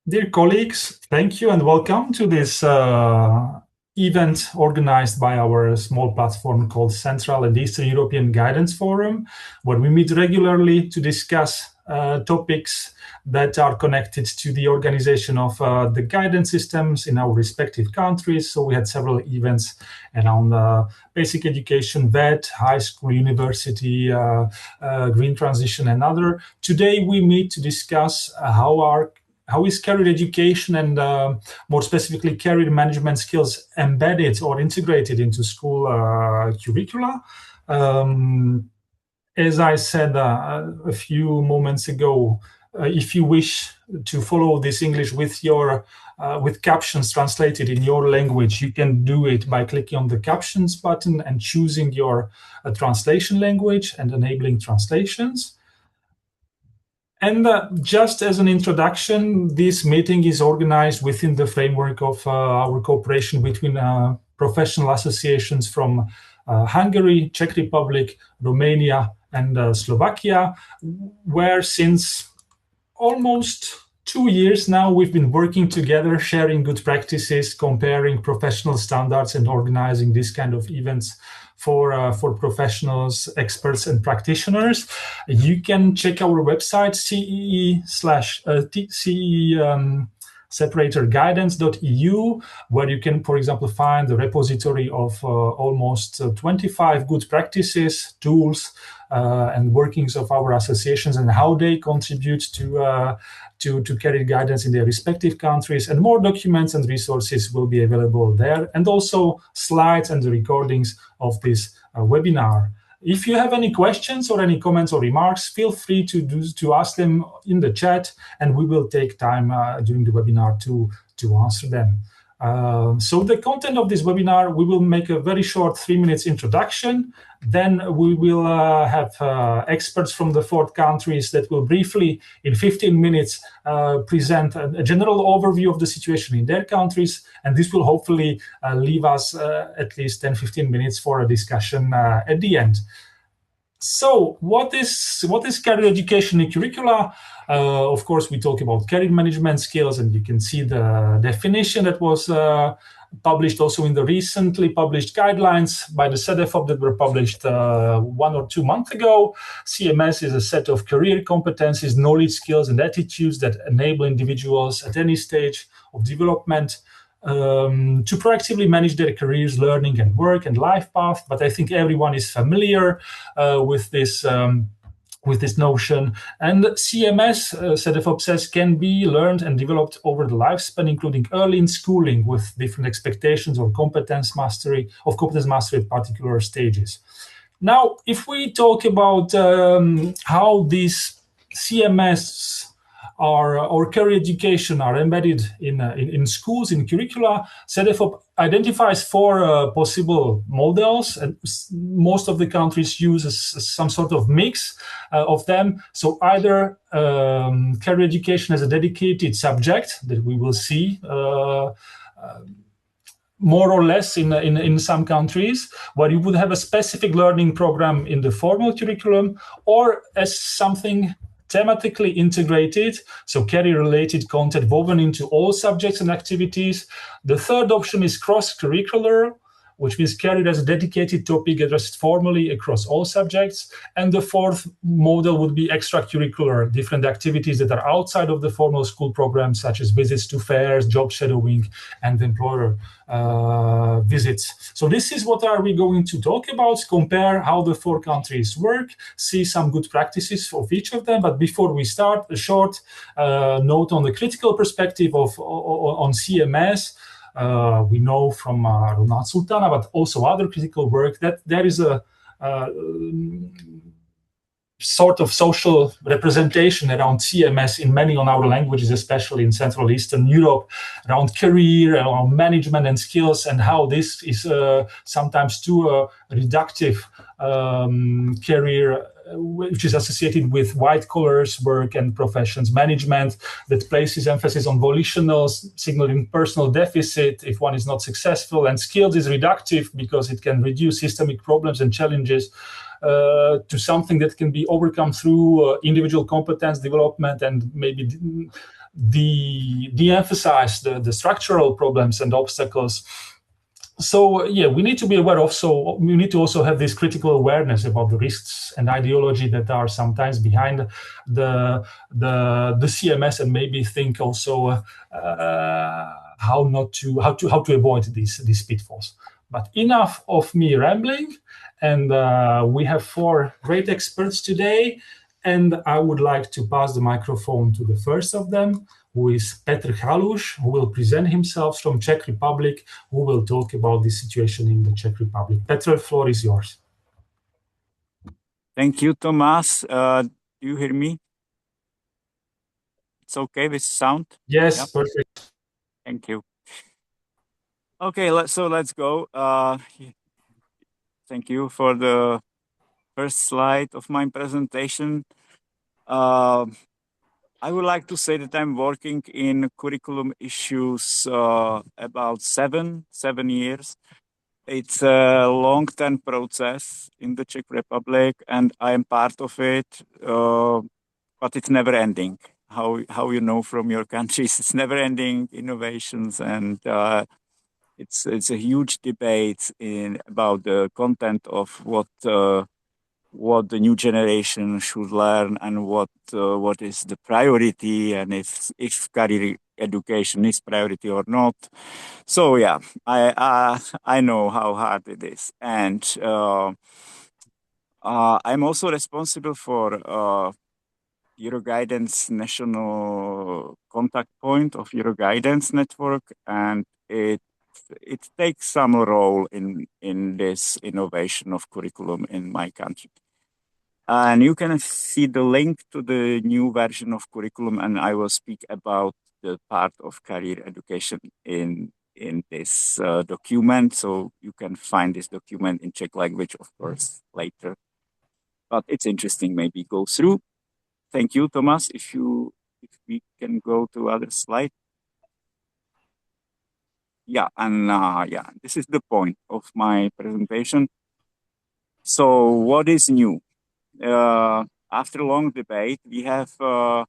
Dear colleagues, thank you and welcome to this event organized by our small platform called Central and Eastern European Guidance Forum, where we meet regularly to discuss topics that are connected to the organization of the guidance systems in our respective countries. So we had several events around basic education, vet, high school, university, green transition, and other. Today we meet to discuss how is career education and more specifically career management skills embedded or integrated into school curricula. As I said a few moments ago, if you wish to follow this English with your with captions translated in your language, you can do it by clicking on the captions button and choosing your translation language and enabling translations. And just as an introduction, this meeting is organized within the framework of our cooperation between professional associations from Hungary, Czech Republic, Romania, and Slovakia, where since almost 2 years now we've been working together, sharing good practices, comparing professional standards, and organizing this kind of events for professionals, experts, and practitioners. You can check our website, CE/separatorguidance.eu, where you can, for example, find the repository of almost 25 good practices, tools, and workings of our associations and how they contribute to career guidance in their respective countries. And more documents and resources will be available there, and also slides and the recordings of this webinar. If you have any questions or any comments or remarks, feel free to ask them in the chat, and we will take time during the webinar to answer them. So the content of this webinar, we will make a very short 3 minutes introduction. Then we will have experts from the 4 countries that will briefly, in 15 minutes, present a general overview of the situation in their countries. And this will hopefully leave us at least 10-15 minutes for a discussion at the end. So what is career education in curricula? Of course, we talk about career management skills, and you can see the definition that was published also in the recently published guidelines by the CEDEFOP that were published 1 or 2 months ago. CMS is a set of career competencies, knowledge, skills, and attitudes that enable individuals at any stage of development to proactively manage their careers, learning, and work and life path. But I think everyone is familiar with this notion. And CMS, CEDEFOP says, can be learned and developed over the lifespan, including early in schooling with different expectations or competence mastery at particular stages. Now, if we talk about how these CMS or career education are embedded in schools, in curricula, CEDEFOP identifies 4 possible models, and most of the countries use some sort of mix of them. So either career education as a dedicated subject that we will see more or less in some countries, where you would have a specific learning program in the formal curriculum, or as something thematically integrated, so career-related content woven into all subjects and activities. The third option is cross-curricular, which means career as a dedicated topic addressed formally across all subjects. And the fourth model would be extracurricular, different activities that are outside of the formal school program, such as visits to fairs, job shadowing, and employer visits. So this is what are we going to talk about, compare how the 4 countries work, see some good practices of each of them. But before we start, a short note on the critical perspective on CMS. We know from Ronald Sultana, but also other critical work, that there is a sort of social representation around CMS in many on our languages, especially in Central Eastern Europe, around career, around management and skills, and how this is sometimes too reductive career, which is associated with white-collar work and professions, management that places emphasis on volitional, signaling personal deficit if one is not successful, and skills is reductive because it can reduce systemic problems and challenges to something that can be overcome through individual competence development and maybe de-emphasize the structural problems and obstacles. So yeah, we need to be aware of. So we need to also have this critical awareness about the risks and ideology that are sometimes behind the CMS, and maybe think also how to avoid these pitfalls. But enough of me rambling, and we have 4 great experts today, and I would like to pass the microphone to the first of them, who is Petr Chaluš, who will present himself from Czech Republic, who will talk about the situation in the Czech Republic. Petr, the floor is yours. Thank you, Tomas. Do you hear me? It's okay with sound? Yes, yep. Perfect. Thank you. Okay, let's go. Thank you for the first slide of my presentation. I would like to say that I'm working in curriculum issues about seven years. It's a long-term process in the Czech Republic, and I am part of it, but it's never ending. How you know from your countries, it's never ending innovations, and it's a huge debate about the content of what the new generation should learn, and what is the priority, and if career education is priority or not. So yeah, I know how hard it is, and I'm also responsible for Euroguidance national contact point of Euroguidance network, and it takes some role in this innovation of curriculum in my country. And you can see the link to the new version of curriculum, and I will speak about the part of career education in this document. So you can find this document in Czech language, of course, later. But it's interesting, maybe go through. Thank you, Thomas. If we can go to other slide. Yeah, and this is the point of my presentation. So what is new? After a long debate, we have a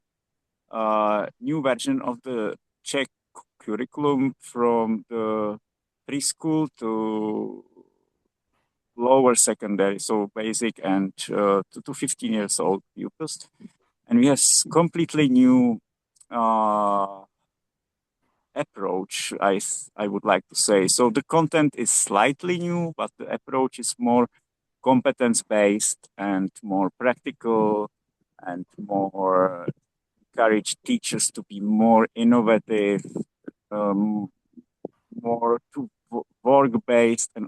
new version of the Czech curriculum from the preschool to lower secondary, so basic, and to 15 years old pupils. And we have completely new approach, I would like to say. So the content is slightly new, but the approach is more competence-based and more practical, and more encourage teachers to be more innovative, more to work-based and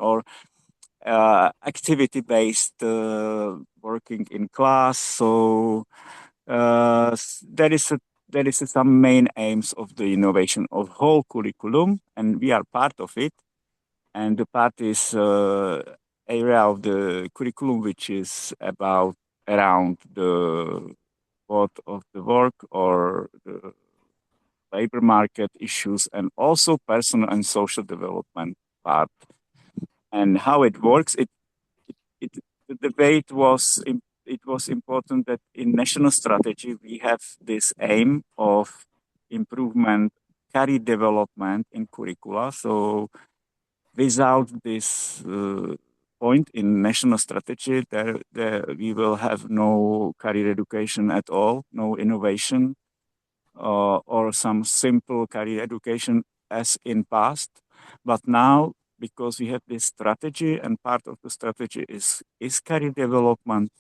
activity-based working in class. So there is some main aims of the innovation of whole curriculum, and we are part of it. And the part is area of the curriculum which is around the both of the work or the labor market issues, and also personal and social development part. And how it works, the debate was it was important that in national strategy we have this aim of improvement, career development in curricula. So without this point in national strategy, there we will have no career education at all, no innovation, or some simple career education as in past. But now, because we have this strategy, and part of the strategy is career development,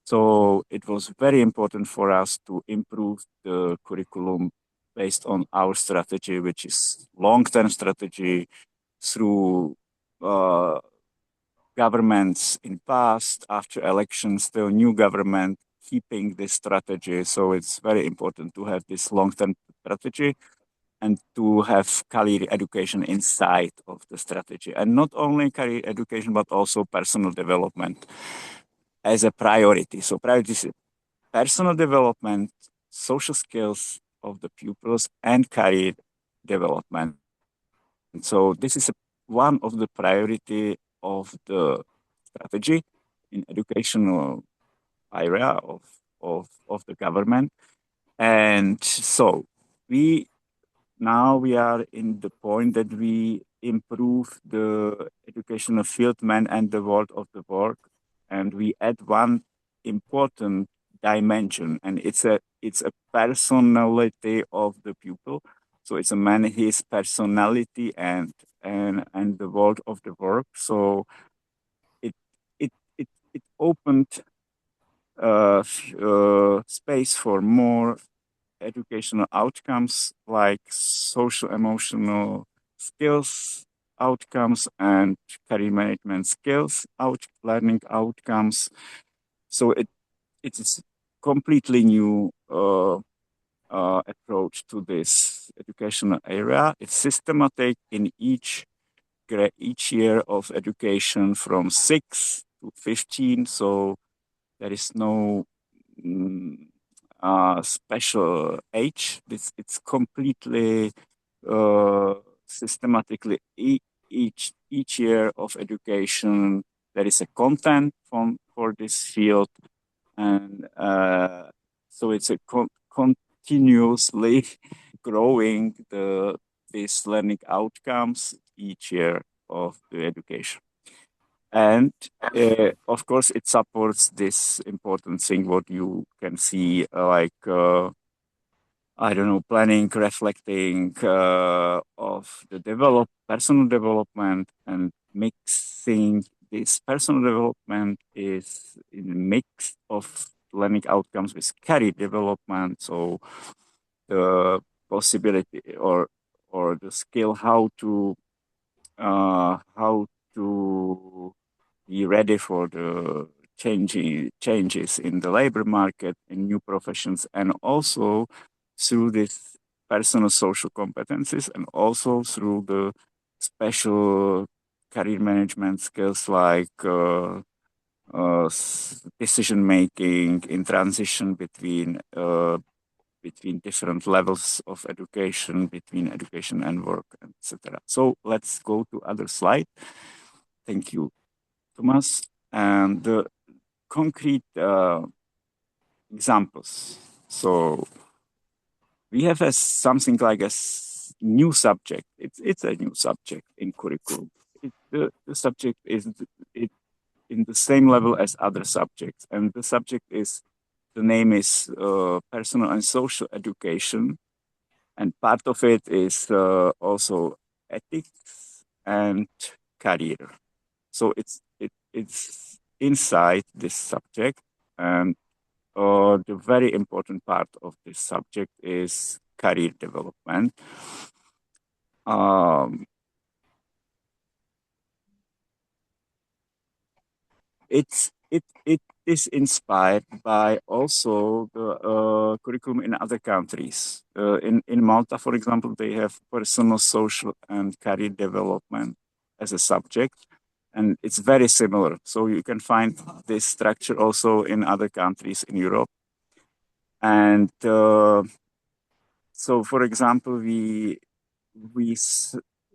so it was very important for us to improve the curriculum based on our strategy, which is long-term strategy through governments in past, after elections, still new government keeping this strategy. So it's very important to have this long-term strategy and to have career education inside of the strategy. And not only career education, but also personal development as a priority. So priority is personal development, social skills of the pupils, and career development. And so this is one of the priority of the strategy in educational area of the government. And so now we are in the point that we improve the educational field man and the world of the work, and we add one important dimension, and it's a personality of the pupil. So it's a man, his personality and the world of the work. So it opened space for more educational outcomes like social emotional skills outcomes and career management skills learning outcomes. So it is completely new approach to this educational area. It's systematic in each year of education from 6 to 15. So there is no special age. It's completely systematically each year of education. There is a content for this field, and so it's a continuously growing these learning outcomes each year of the education. And of course, it supports this important thing, what you can see, I don't know, planning, reflecting of the personal development, and mixing this personal development is in a mix of learning outcomes with career development. So the possibility or the skill how to be ready for the changes in the labor market, in new professions, and also through these personal social competencies, and also through the special career management skills like decision making in transition between different levels of education, between education and work, etc. So let's go to other slide. Thank you, Thomas. And the concrete examples. So we have something like a new subject. It's a new subject in curriculum. The subject is in the same level as other subjects, and the name is personal and social education, and part of it is also ethics and career. So it's inside this subject, and the very important part of this subject is career development. It is inspired by also the curriculum in other countries. In Malta, for example, they have personal, social, and career development as a subject, and it's very similar. So you can find this structure also in other countries in Europe. And so, for example, we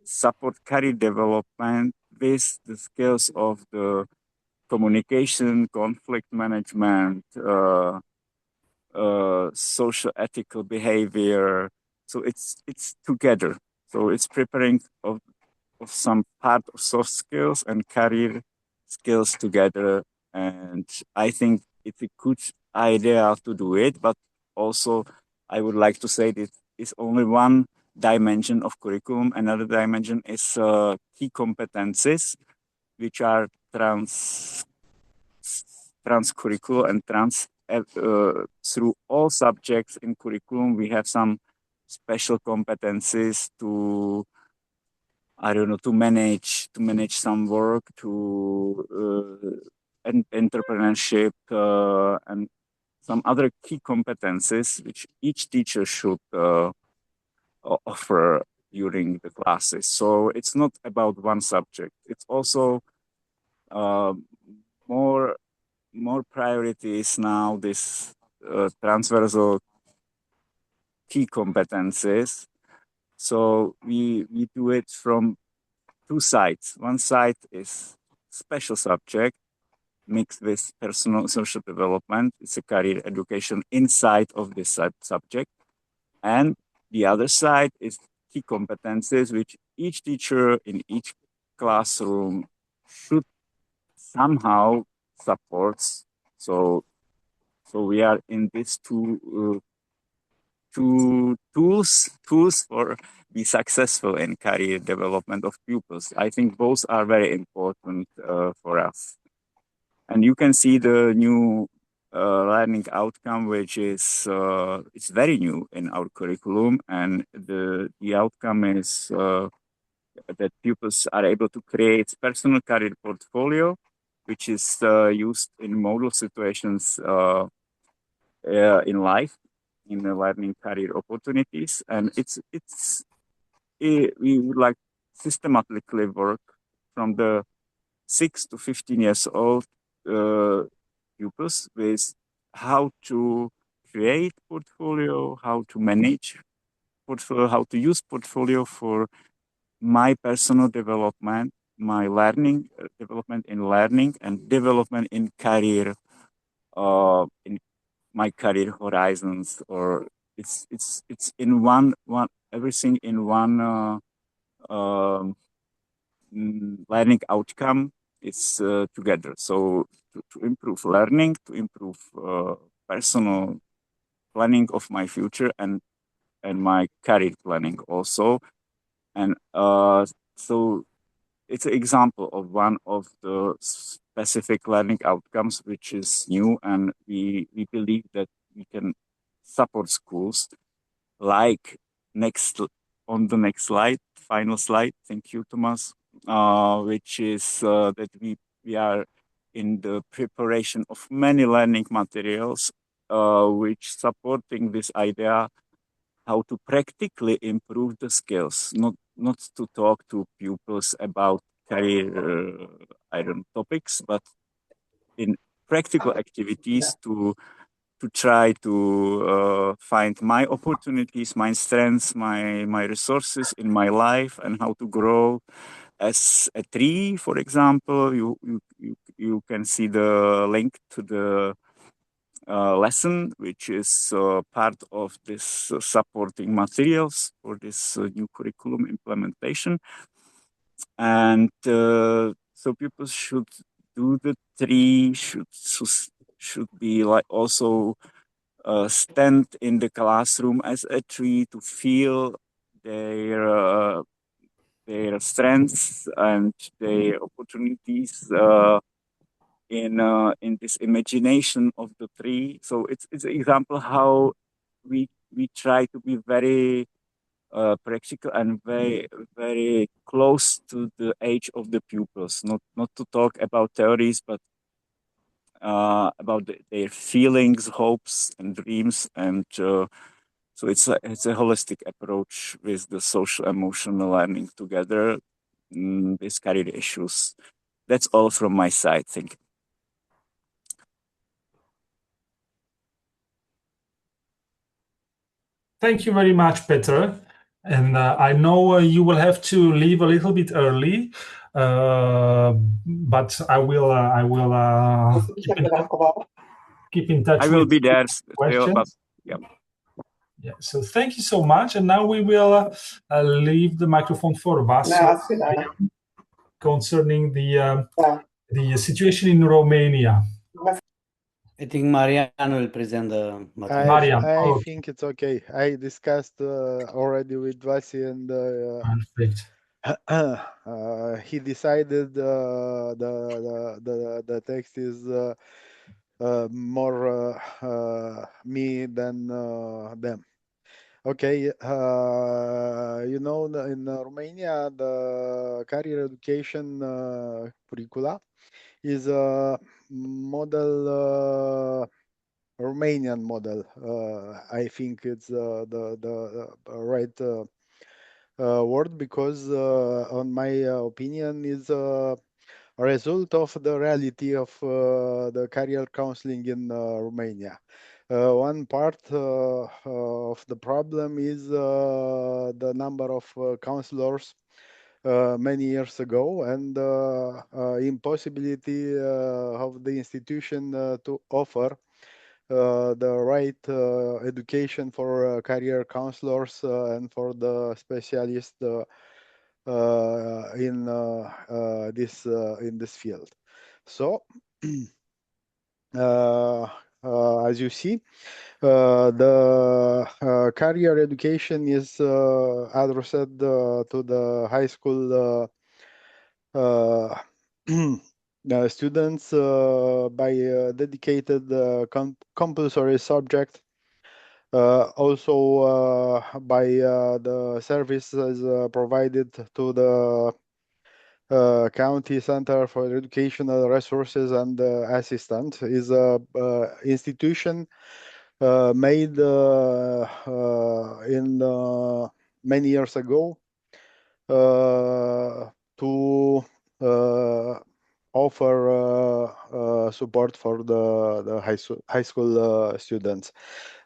support career development with the skills of the communication, conflict management, social ethical behavior. So it's together. So it's preparing of some part of soft skills and career skills together. And I think it's a good idea to do it, but also I would like to say that it's only one dimension of curriculum. Another dimension is key competencies, which are trans-curricular and through all subjects in curriculum. We have some special competencies to, I don't know, to manage some work, to entrepreneurship, and some other key competencies which each teacher should offer during the classes. So it's not about one subject. It's also more priorities now, this transversal key competencies. So we do it from two sides. One side is special subject mixed with personal social development. It's a career education inside of this subject. And the other side is key competencies, which each teacher in each classroom should somehow support. So we are in these two tools for be successful in career development of pupils. I think both are very important for us. And you can see the new learning outcome, which is it's very new in our curriculum, and the outcome is that pupils are able to create personal career portfolio, which is used in model situations in life, in the learning career opportunities, and we would like systematically work from the 6 to 15 years old pupils with how to create portfolio, how to manage portfolio, how to use portfolio for my personal development, my learning development in learning, and development in career, in my career horizons. Or it's in one everything in one learning outcome. It's together. So to improve learning, to improve personal planning of my future, and my career planning also. And so it's an example of one of the specific learning outcomes which is new, and we believe that we can support schools like on the next slide, final slide. Thank you, Thomas. Which is that we are in the preparation of many learning materials, which supporting this idea how to practically improve the skills, not to talk to pupils about career topics, but in practical activities to try to find my opportunities, my strengths, my resources in my life, and how to grow as a tree. For example, you can see the link to the lesson, which is part of this supporting materials for this new curriculum implementation. And so people should do the tree, should be like also stand in the classroom as a tree to feel their strengths and their opportunities in this imagination of the tree. So it's an example how we try to be very practical and very close to the age of the pupils. Not to talk about theories, but about their feelings, hopes, and dreams. And so it's a holistic approach with the social emotional learning together, these career issues. That's all from my side. Thank you. Thank you very much, Petr. And I know you will have to leave a little bit early, but I will keep in touch. I will be there still, but yeah. Yeah. So thank you so much. And now we will leave the microphone for Vasu concerning the situation in Romania. I think Marian will present the material. I think it's okay. I discussed already with Vasi, and perfect. He decided the text is more me than them. Okay, you know, in Romania, the career education curricula is a model, Romanian model. I think it's the right word, because on my opinion is a result of the reality of the career counseling in Romania. One part of the problem is the number of counselors many years ago, and impossibility of the institution to offer the right education for career counselors and for the specialists in this field. So, as you see, the career education is addressed to the high school students by dedicated compulsory subject. Also by the services provided to the County Center for Educational Resources and Assistance is a institution made in many years ago to offer support for the high school students.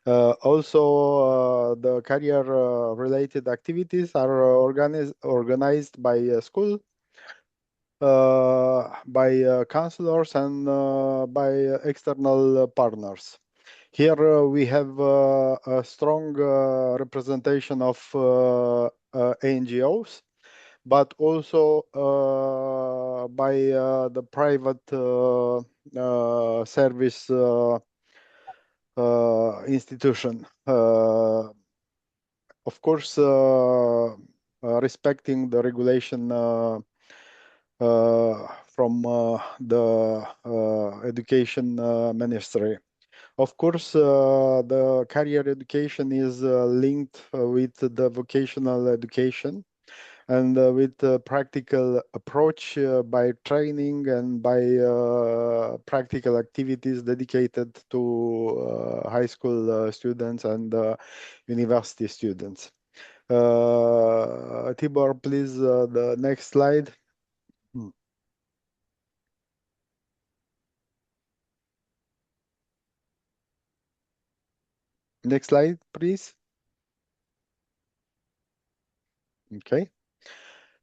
Also, the career related activities are organized by school, by counselors, and by external partners. Here we have a strong representation of NGOs, but also by the private service institution. Of course, respecting the regulation from the education ministry. Of course, the career education is linked with the vocational education and with the practical approach by training and by practical activities dedicated to high school students and university students. Tibor, please, the next slide. Next slide, please. Okay.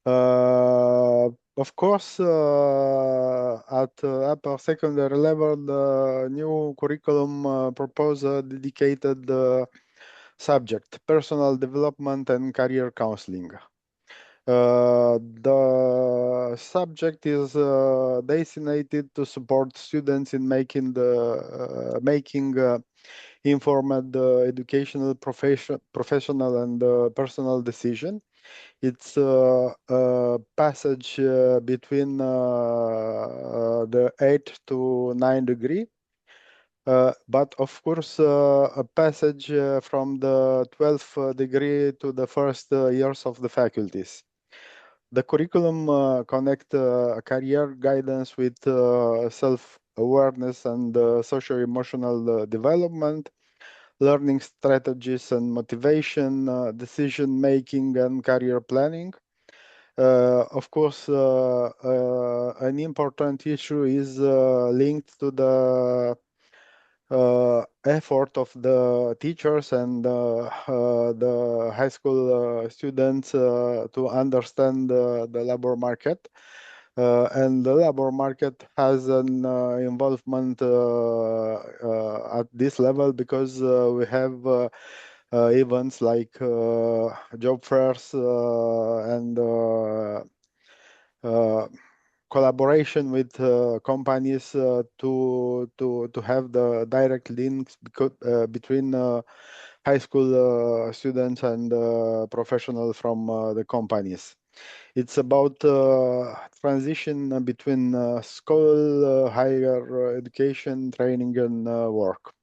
Of course, at upper secondary level, the new curriculum proposes a dedicated subject, personal development and career counseling. The subject is designated to support students in making informed educational, professional, and personal decision. It's a passage between the 8 to 9 degree, but of course a passage from the 12th degree to the first years of the faculties. The curriculum connect career guidance with self-awareness and socio-emotional development, learning strategies and motivation, decision-making and career planning. Of course, an important issue is linked to the effort of the teachers and the high school students to understand the labor market. And the labor market has an involvement at this level because we have events like job fairs and collaboration with companies to have the direct links between high school students and professionals from the companies. It's about transition between school, higher education, training, and work.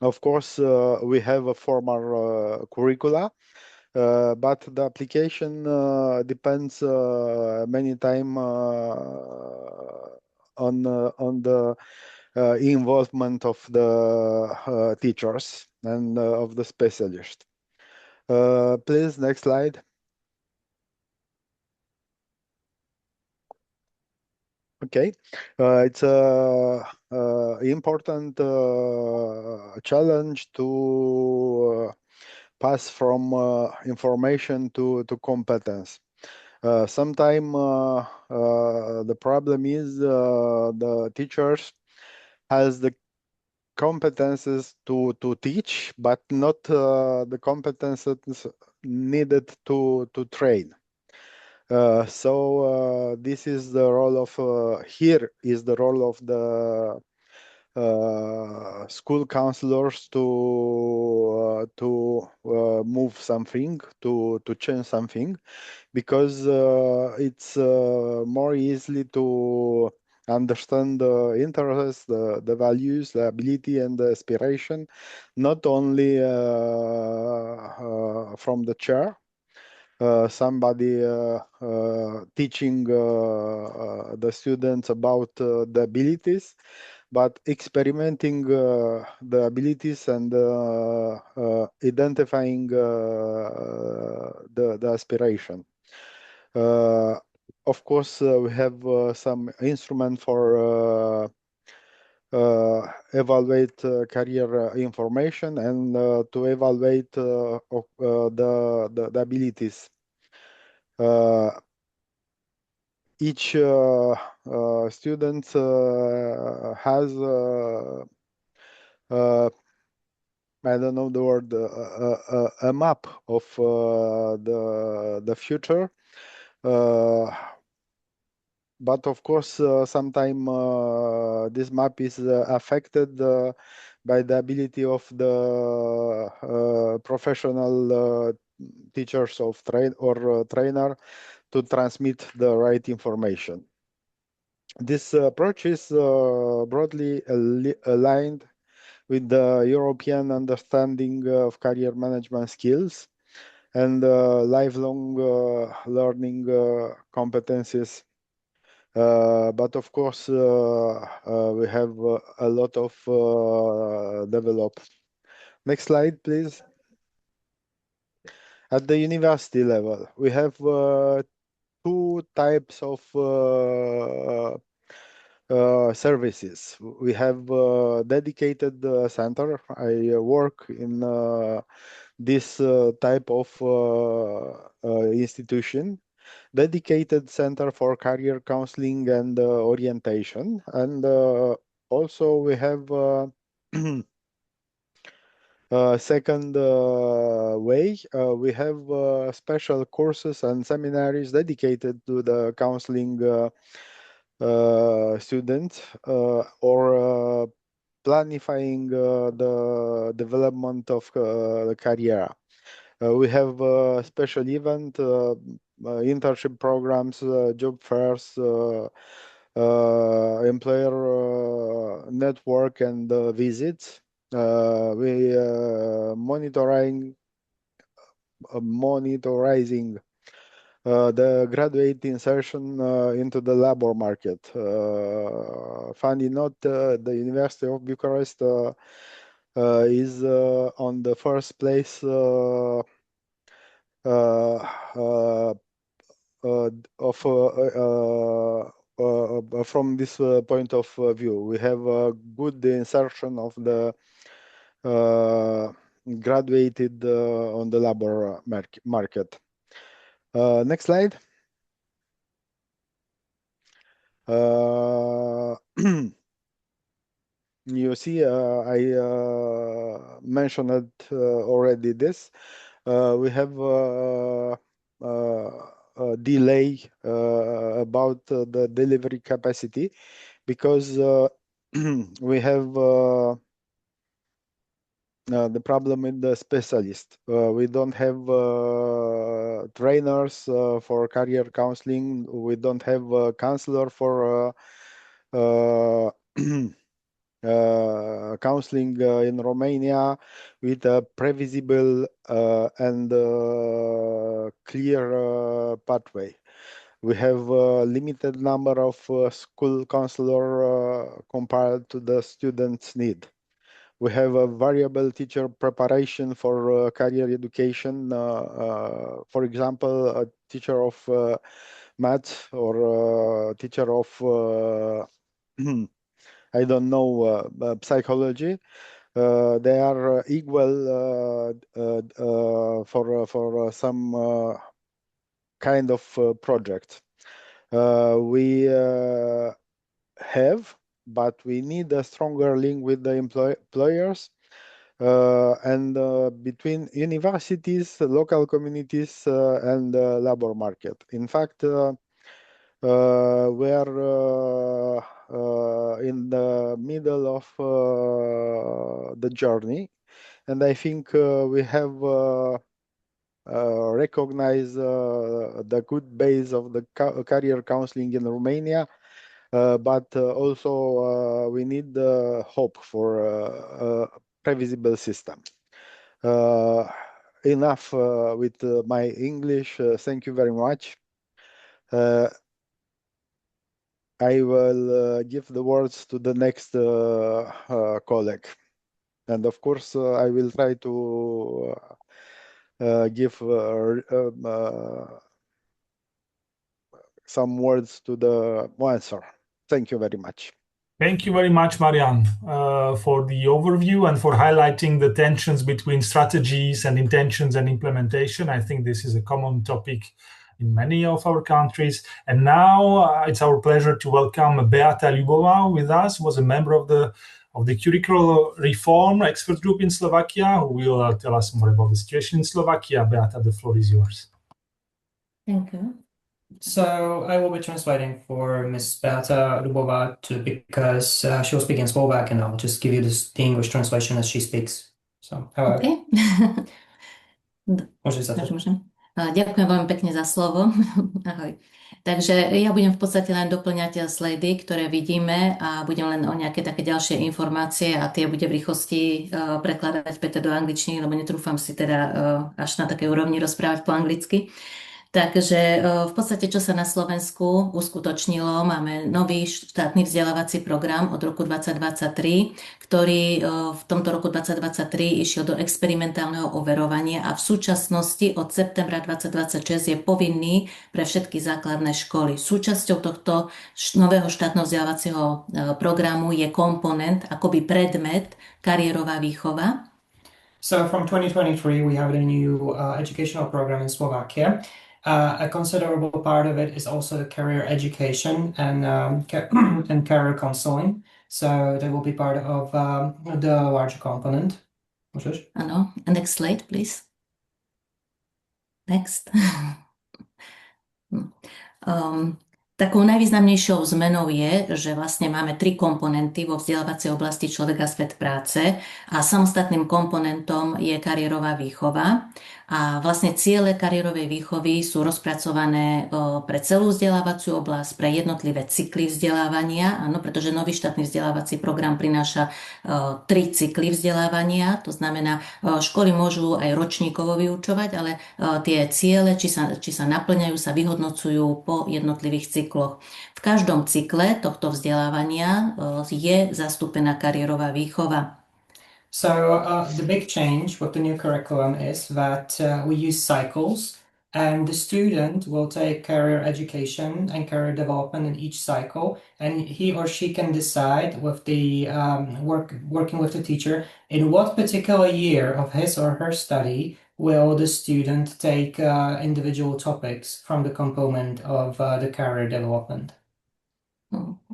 Of course, we have a formal curricula, but the application depends many times on the involvement of the teachers and of the specialists. Please, next slide. Okay, it's a important challenge to pass from information to competence. Sometimes the problem is the teachers has the competences to teach, but not the competences needed to train. So this is the role of here is the role of the school counselors to move something, to change something, because it's more easily to understand the interests, the values, the ability, and the aspiration, not only from the chair, somebody teaching the students about the abilities, but experimenting the abilities and identifying the aspiration. Of course, we have some instrument for evaluate career information and to evaluate the abilities. Each student has I don't know the word, a map of the future. But of course, sometimes this map is affected by the ability of the professional teachers of trainer to transmit the right information. This approach is broadly aligned with the European understanding of career management skills and lifelong learning competencies. But of course, we have a lot of develop. Next slide, please. At the university level, we have two types of services. We have dedicated center. I work in this type of institution, dedicated center for career counseling and orientation. And also we have second way, we have special courses and seminaries dedicated to the counseling students or planifying the development of the career. We have special event, internship programs, job fairs, employer network and visits. We monitorizing the graduate insertion into the labor market. Funny note, the University of Bucharest is on the first place from this point of view. We have a good insertion of the graduated on the labor market. Next slide. You see, I mentioned already this. We have a delay about the delivery capacity because we have the problem with the specialist. We don't have trainers for career counseling. We don't have a counselor for counseling in Romania with a previsible and clear pathway. We have a limited number of school counselor compared to the students' need. We have a variable teacher preparation for career education. For example, a teacher of math or a teacher of I don't know psychology. They are equal for some kind of project. We have but we need a stronger link with the employers and between universities, local communities, and the labor market. In fact, we are in the middle of the journey, and I think we have recognized the good base of the career counseling in Romania, but also we need hope for a previsible system. Enough with my English. Thank you very much. I will give the words to the next colleague. And of course, I will try to give some words to the answer. Thank you very much. Thank you very much, Marian, for the overview and for highlighting the tensions between strategies and intentions and implementation. I think this is a common topic in many of our countries. And now it's our pleasure to welcome Beata Ľubová with us, who was a member of the curricular reform expert group in Slovakia, who will tell us more about the situation in Slovakia. Beata, the floor is yours. Thank you. So I will be translating for Ms. Beata Ľubová because she will speak in Slovak, and I'll just give you the English translation as she speaks. So, Okay. Môžem. Ďakujem veľmi pekne za slovo. Ahoj. Takže ja budem v podstate len doplňať slajdy, ktoré vidíme, a budem len o nejaké také ďalšie informácie a tie bude v rýchlosti prekladať Petr do angličtiny, lebo netrúfam si teda až na takej úrovni rozprávať po anglicky. Takže v podstate, čo sa na Slovensku uskutočnilo, máme nový štátny vzdelávací program od roku 2023, ktorý v tomto roku 2023 išiel do experimentálneho overovania a v súčasnosti od septembra 2026 je povinný pre všetky základné školy. Súčasťou tohto nového štátneho vzdelávacieho programu je komponent, akoby predmet, kariérová výchova. So from 2023, we have a new educational program in Slovakia. A considerable part of it is also the career education and career counselling. So they will be part of the larger component. Áno. Next slide, please. Next. Takou najvýznamnejšou zmenou je, že vlastne máme 3 komponenty vo vzdelávacej oblasti Človek a svet práce a samostatným komponentom je kariérová výchova. A vlastne ciele kariérovej výchovy sú rozpracované pre celú vzdelávaciu oblasť, pre jednotlivé cykly vzdelávania, áno, pretože nový štátny vzdelávací program prináša 3 cykly vzdelávania, to znamená, školy môžu aj ročníkovo vyučovať, ale tie ciele, či sa naplňajú, sa vyhodnocujú po jednotlivých cykloch. V každom cykle tohto vzdelávania je zastúpená kariérová výchova. So the big change with the new curriculum is that we use cycles, and the student will take career education and career development in each cycle, and he or she can decide with the working with the teacher in what particular year of his or her study will the student take individual topics from the component of the career development.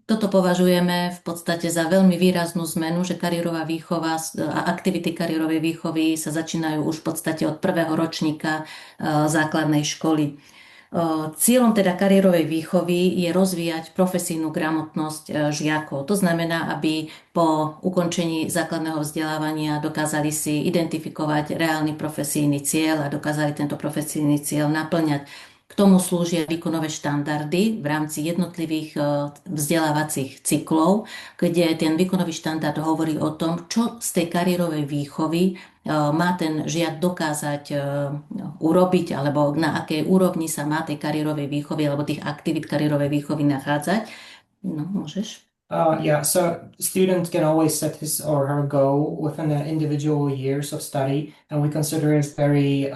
Toto považujeme v podstate za veľmi výraznú zmenu, že kariérová výchova a aktivity kariérovej výchovy sa začínajú už v podstate od prvého ročníka základnej školy. Cieľom teda kariérovej výchovy je rozvíjať profesijnú gramotnosť žiakov. To znamená, aby po ukončení základného vzdelávania dokázali si identifikovať reálny profesijný cieľ a dokázali tento profesijný cieľ naplňať. K tomu slúžia výkonové štandardy v rámci jednotlivých vzdelávacích cyklov, kde ten výkonový štandard hovorí o tom, čo z tej kariérovej výchovy má ten žiak dokázať urobiť, alebo na akej úrovni sa má tej kariérovej výchovy alebo tých aktivít kariérovej výchovy nachádzať. No, môžeš? Yeah, so student can always set his or her goal within the individual years of study, and we consider it very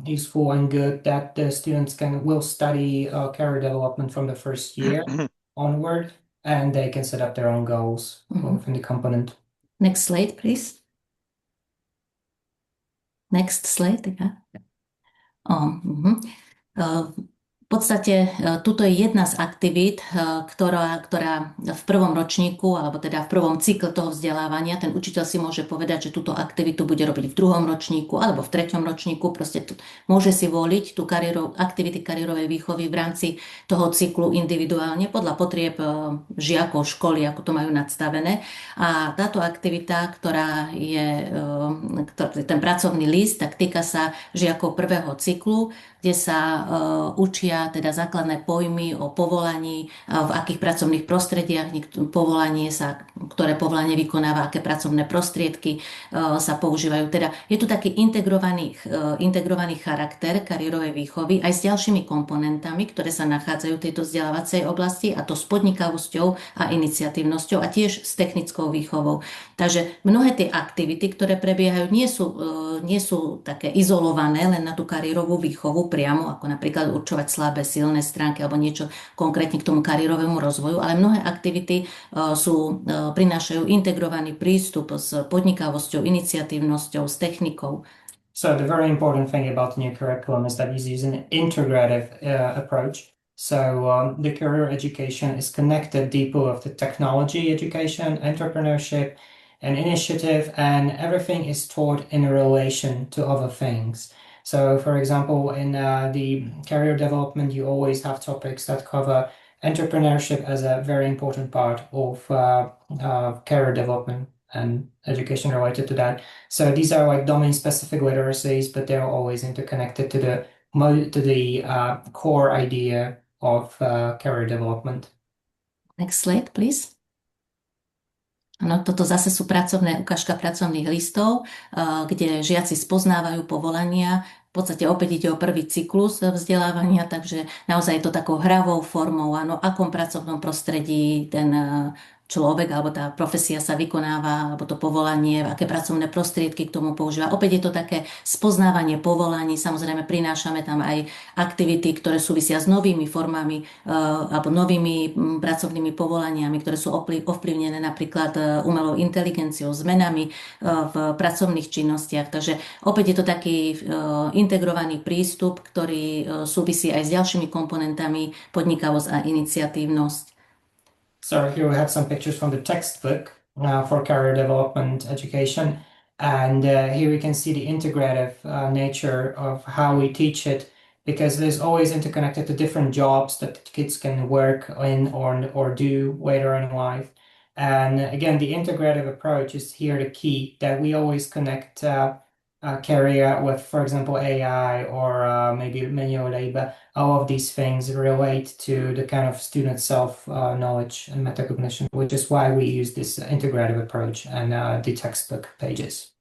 useful and good that the students will study career development from the first year onward, and they can set up their own goals within the component. Next slide, please. Next slide, yeah. podstate tuto je jedna z aktivít, ktorá v prvom ročníku, alebo teda v prvom cykle toho vzdelávania, ten učiteľ si môže povedať, že túto aktivitu bude robiť v druhom ročníku alebo v treťom ročníku. Proste môže si voliť tú aktivity kariérovej výchovy v rámci toho cyklu individuálne podľa potrieb žiakov školy, ako to majú nadstavené. A táto aktivita, ktorá je ten pracovný list, tak týka sa žiakov prvého cyklu, kde sa učia teda základné pojmy o povolaní, v akých pracovných prostrediach ktoré povolanie vykonáva, aké pracovné prostriedky sa používajú. Teda je tu taký integrovaný charakter kariérovej výchovy aj s ďalšími komponentami, ktoré sa nachádzajú v tejto vzdelávacej oblasti, a to s podnikavosťou a iniciatívnosťou a tiež s technickou výchovou. Takže mnohé tie aktivity, ktoré prebiehajú, nie sú také izolované len na tú kariérovú výchovu priamo, ako napríklad určovať slabé, silné stránky alebo niečo konkrétne k tomu kariérovému rozvoju, ale mnohé aktivity prinášajú integrovaný prístup s podnikavosťou, iniciatívnosťou, s technikou. So the very important thing about the new curriculum is that it uses an integrative approach. So the career education is connected deeply with the technology education, entrepreneurship, and initiative, and everything is taught in relation to other things. So, for example, in the career development, you always have topics that cover entrepreneurship as a very important part of career development and education related to that. So these are like domain-specific literacies, but they're always interconnected to the core idea of career development. Next slide, please. No, toto zase sú ukážka pracovných listov, kde žiaci spoznávajú povolania. V podstate opäť ide o prvý cyklus vzdelávania, takže naozaj je to takou hravou formou, akom pracovnom prostredí ten človek alebo tá profesia sa vykonáva, alebo to povolanie, aké pracovné prostriedky k tomu používa. Opäť je to také spoznávanie povolaní. Samozrejme prinášame tam aj aktivity, ktoré súvisia s novými formami alebo novými pracovnými povolaniami, ktoré sú ovplyvnené napríklad umelou inteligenciou, zmenami v pracovných činnostiach. Takže opäť je to taký integrovaný prístup, ktorý súvisí aj s ďalšími komponentami, podnikavosť a iniciatívnosť. So here we have some pictures from the textbook for career development education. And here we can see the integrative nature of how we teach it, because there's always interconnected to different jobs that kids can work in or do later in life. And again, the integrative approach is here the key, that we always connect career with, for example, AI or maybe manual labor. All of these things relate to the kind of student self-knowledge and metacognition, which is why we use this integrative approach and the textbook pages.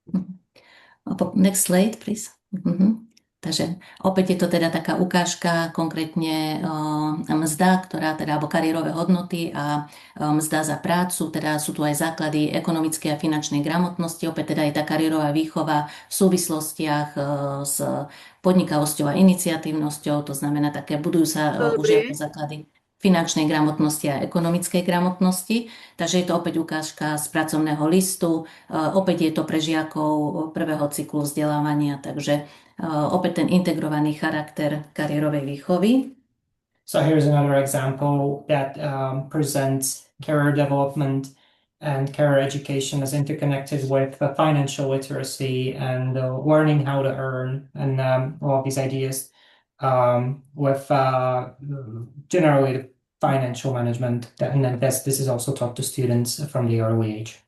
Next slide, please. Takže opäť je to teda taká ukážka, konkrétne mzda, alebo kariérové hodnoty a mzda za prácu, teda sú tu aj základy ekonomickej a finančnej gramotnosti, opäť teda aj tá kariérová výchova v súvislostiach s podnikavosťou a iniciatívnosťou, to znamená také budujú sa už základy finančnej gramotnosti a ekonomickej gramotnosti. Takže je to opäť ukážka z pracovného listu, opäť je to pre žiakov prvého cyklu vzdelávania, takže opäť ten integrovaný charakter kariérovej výchovy. So here's another example that presents career development and career education as interconnected with financial literacy and learning how to earn and all of these ideas with generally the financial management. And then this is also taught to students from the early age.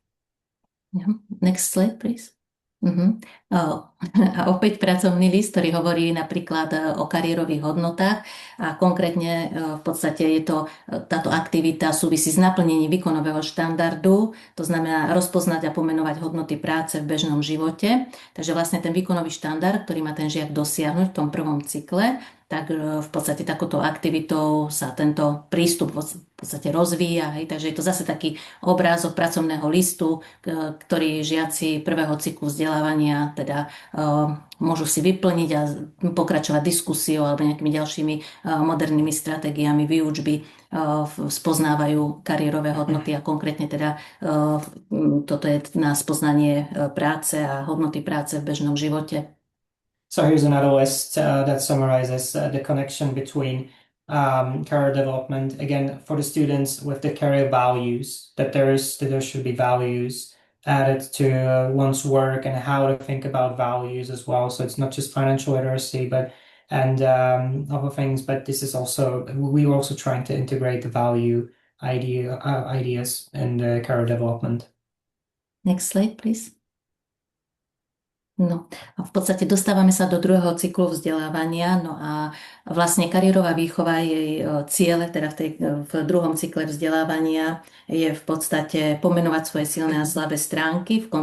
Next slide, please. A opäť pracovný list, ktorý hovorí napríklad o kariérových hodnotách a konkrétne v podstate táto aktivita súvisí s naplnením výkonového štandardu, to znamená rozpoznať a pomenovať hodnoty práce v bežnom živote. Takže vlastne ten výkonový štandard, ktorý má ten žiak dosiahnuť v tom prvom cykle, tak v podstate takouto aktivitou sa tento prístup v podstate rozvíja. Takže je to zase taký obrázok pracovného listu, ktorý žiaci prvého cyklu vzdelávania teda môžu si vyplniť a pokračovať diskusiou alebo nejakými ďalšími modernými stratégiami výučby, spoznávajú kariérové hodnoty a konkrétne teda toto je na spoznanie práce a hodnoty práce v bežnom živote. So here's another list that summarizes the connection between career development, again, for the students with the career values, that there should be values added to one's work and how to think about values as well. So it's not just financial literacy, but other things, but this is also, we're also trying to integrate the value ideas in the career development. Next slide, please. No, a v podstate dostávame sa do druhého cyklu vzdelávania, no a vlastne kariérová výchova, jej ciele, teda v druhom cykle vzdelávania je v podstate pomenovať svoje silné a slabé stránky v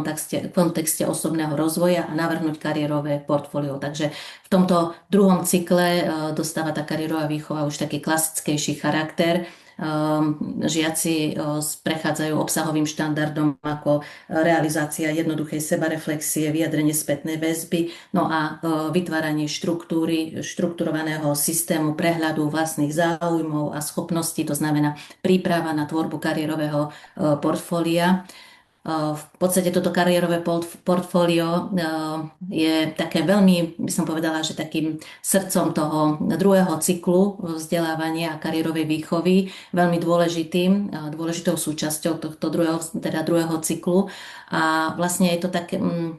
kontexte osobného rozvoja a navrhnúť kariérové portfólio. Takže v tomto druhom cykle dostáva tá kariérová výchova už taký klasickejší charakter. Žiaci prechádzajú obsahovým štandardom ako realizácia jednoduchej sebareflexie, vyjadrenie spätnej väzby, no a vytváranie štrukturovaného systému prehľadu vlastných záujmov a schopností, to znamená príprava na tvorbu kariérového portfólia. V podstate toto kariérové portfólio je také veľmi, by som povedala, že takým srdcom toho druhého cyklu vzdelávania a kariérovej výchovy, veľmi dôležitou súčasťou tohto druhého cyklu. A vlastne je to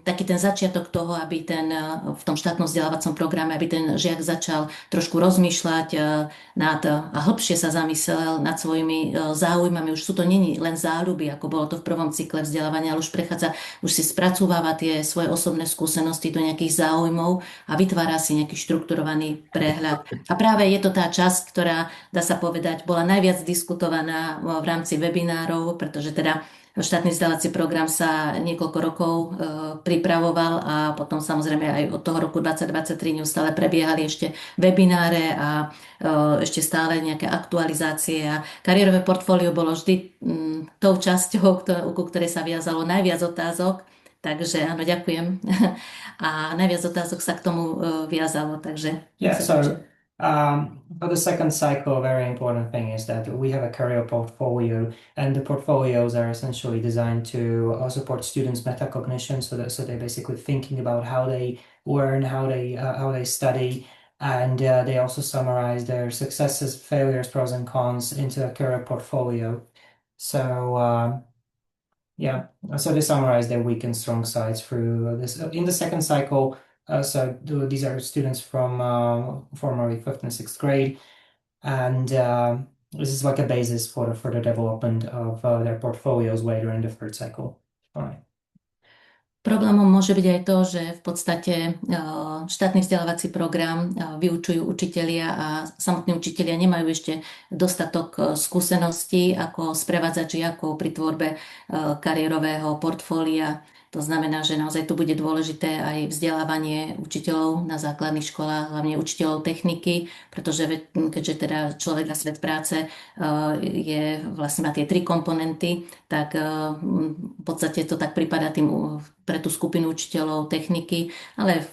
taký ten začiatok toho, aby v tom štátnom vzdelávacom programe, aby ten žiak začal trošku rozmýšľať a hlbšie sa zamyslel nad svojimi záujmami. Už sú to není len záľuby, ako bolo to v prvom cykle vzdelávania, ale už si spracúváva tie svoje osobné skúsenosti do nejakých záujmov a vytvára si nejaký štrukturovaný prehľad. A práve je to tá časť, ktorá, dá sa povedať, bola najviac diskutovaná v rámci webinárov, pretože teda štátny vzdelávací program sa niekoľko rokov pripravoval a potom samozrejme aj od toho roku 2023 neustále prebiehali ešte webináre a ešte stále nejaké aktualizácie a kariérové portfólio bolo vždy tou časťou, ku ktorej sa viazalo najviac otázok. Takže áno, ďakujem. A najviac otázok sa k tomu viazalo, takže... For the second cycle, a very important thing is that we have a career portfolio, and the portfolios are essentially designed to support students' metacognition, so they're basically thinking about how they learn, how they study, and they also summarize their successes, failures, pros and cons into a career portfolio. So so they summarize their weak and strong sides through this. In the second cycle, so these are students from formerly 5th and 6th grade, and this is like a basis for the development of their portfolios later in the third cycle. All right. Problémom môže byť aj to, že v podstate štátny vzdelávací program vyučujú učitelia a samotní učitelia nemajú ešte dostatok skúseností ako sprevádzač žiakov pri tvorbe kariérového portfólia. To znamená, že naozaj tu bude dôležité aj vzdelávanie učiteľov na základných školách, hlavne učiteľov techniky, pretože keďže teda človek a svet práce vlastne má tie 3 komponenty, tak v podstate to tak prípada pre tú skupinu učiteľov techniky, ale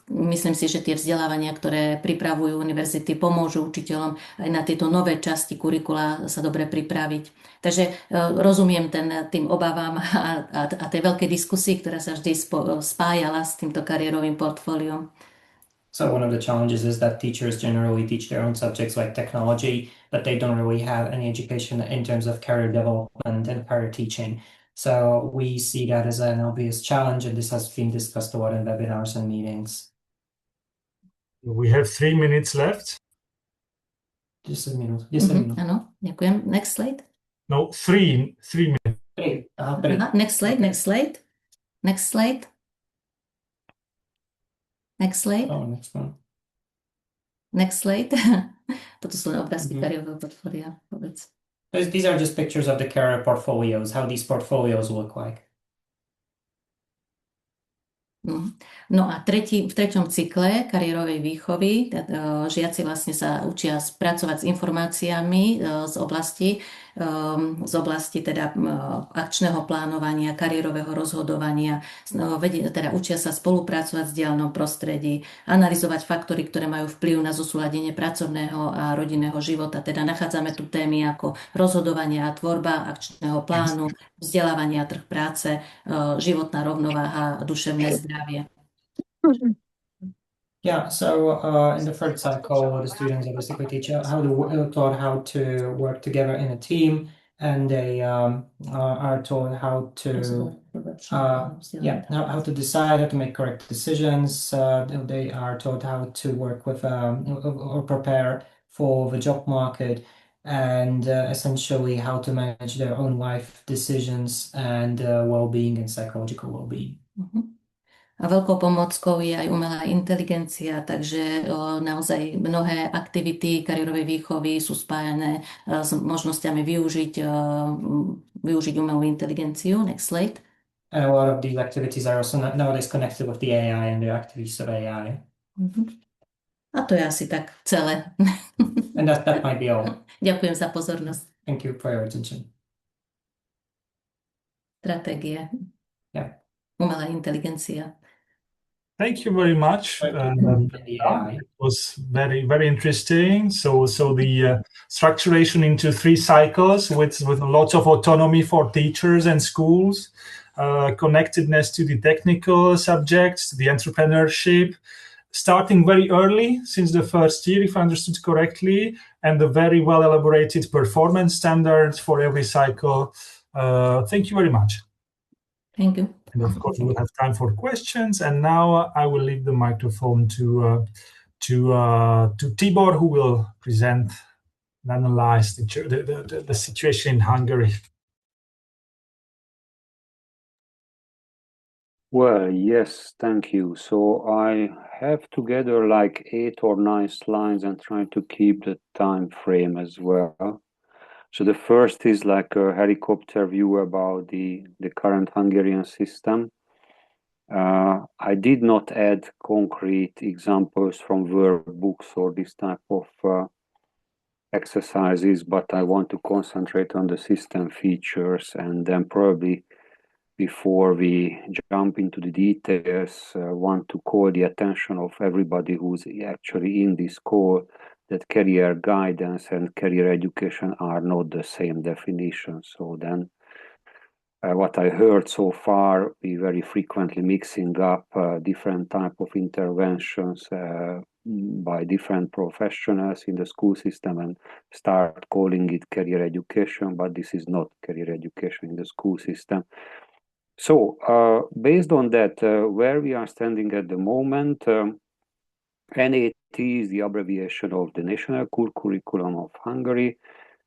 myslím si, že tie vzdelávania, ktoré pripravujú univerzity, pomôžu učiteľom aj na tieto nové časti curricula sa dobre pripraviť. Takže rozumiem tým obavám a tej veľkej diskusii, ktorá sa vždy spájala s týmto kariérovým portfóliom. So one of the challenges is that teachers generally teach their own subjects like technology, but they don't really have any education in terms of career development and career teaching. So we see that as an obvious challenge, and this has been discussed a lot in webinars and meetings. We have 3 minutes left. Just a minute. Just a minute. Áno, ďakujem. Next slide. No, 3 minutes. Next slide. Next slide. Next slide. Oh, next one. Next slide. Toto sú obrázky kariérového portfólia. These are just pictures of the career portfolios, how these portfolios look like. No a v treťom cykle kariérovej výchovy žiaci vlastne sa učia pracovať s informáciami z oblasti teda akčného plánovania, kariérového rozhodovania, teda učia sa spolupracovať v diaľnom prostredí, analyzovať faktory, ktoré majú vplyv na zosúladenie pracovného a rodinného života. Teda nachádzame tu témy ako rozhodovanie a tvorba akčného plánu, vzdelávanie a trh práce, životná rovnováha a duševné zdravie. Yeah, so in the third cycle, the students are basically taught how to work together in a team, and they are taught how to how to decide, how to make correct decisions. They are taught how to work with or prepare for the job market, and essentially how to manage their own life decisions and well-being and psychological well-being. A veľkou pomôckou je aj umelá inteligencia, takže naozaj mnohé aktivity kariérovej výchovy sú spájané s možnosťami využiť umelú inteligenciu. Next slide. And a lot of these activities are also nowadays connected with the AI and the activities of AI. A to je asi tak celé. And that might be all. Ďakujem za pozornosť. Thank you for your attention. Stratégie. Yeah. Umelá inteligencia. Thank you very much. It was very, very interesting. So the structuration into 3 cycles with lots of autonomy for teachers and schools, connectedness to the technical subjects, the entrepreneurship, starting very early, since the first year, if I understood correctly, and the very well elaborated performance standards for every cycle. Thank you very much. Thank you. And of course, we'll have time for questions. And now I will leave the microphone to Tibor, who will present and analyze the situation in Hungary. Well, yes, thank you. So I have together like 8 or 9 slides and try to keep the time frame as well. So the first is like a helicopter view about the current Hungarian system. I did not add concrete examples from workbooks or this type of exercises, but I want to concentrate on the system features, and then probably before we jump into the details, want to call the attention of everybody who's actually in this call that career guidance and career education are not the same definition. So then what I heard so far, we very frequently mixing up different type of interventions by different professionals in the school system and start calling it career education, but this is not career education in the school system. So based on that, where we are standing at the moment, NAT is the abbreviation of the National Curriculum of Hungary.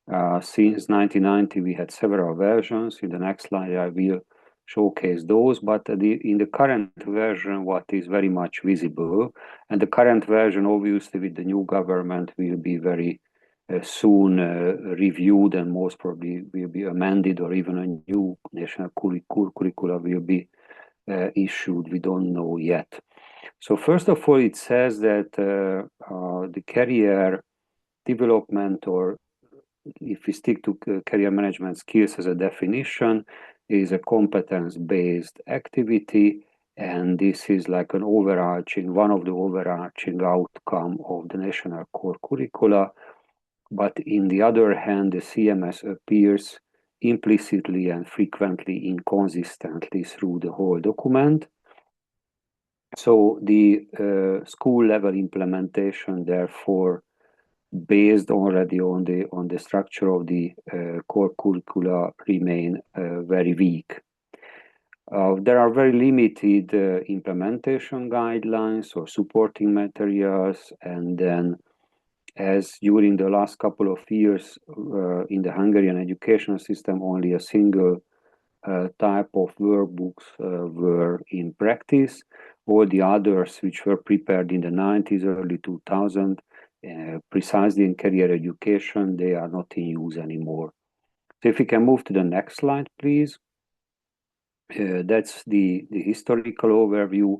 Since 1990, we had several versions. In the next slide, I will showcase those, but in the current version, what is very much visible, and the current version, obviously, with the new government, will be very soon reviewed and most probably will be amended, or even a new national curricula will be issued. We don't know yet. So first of all, it says that the career development, or if we stick to career management skills as a definition, is a competence-based activity, and this is like one of the overarching outcome of the national core curricula. But in the other hand, the CMS appears implicitly and frequently inconsistently through the whole document. So the school level implementation, therefore, based already on the structure of the core curricula, remain very weak. There are very limited implementation guidelines or supporting materials, and then as during the last couple of years in the Hungarian educational system, only a single type of workbooks were in practice. All the others, which were prepared in the 90s, early 2000s, precisely in career education, they are not in use anymore. So if we can move to the next slide, please. That's the historical overview.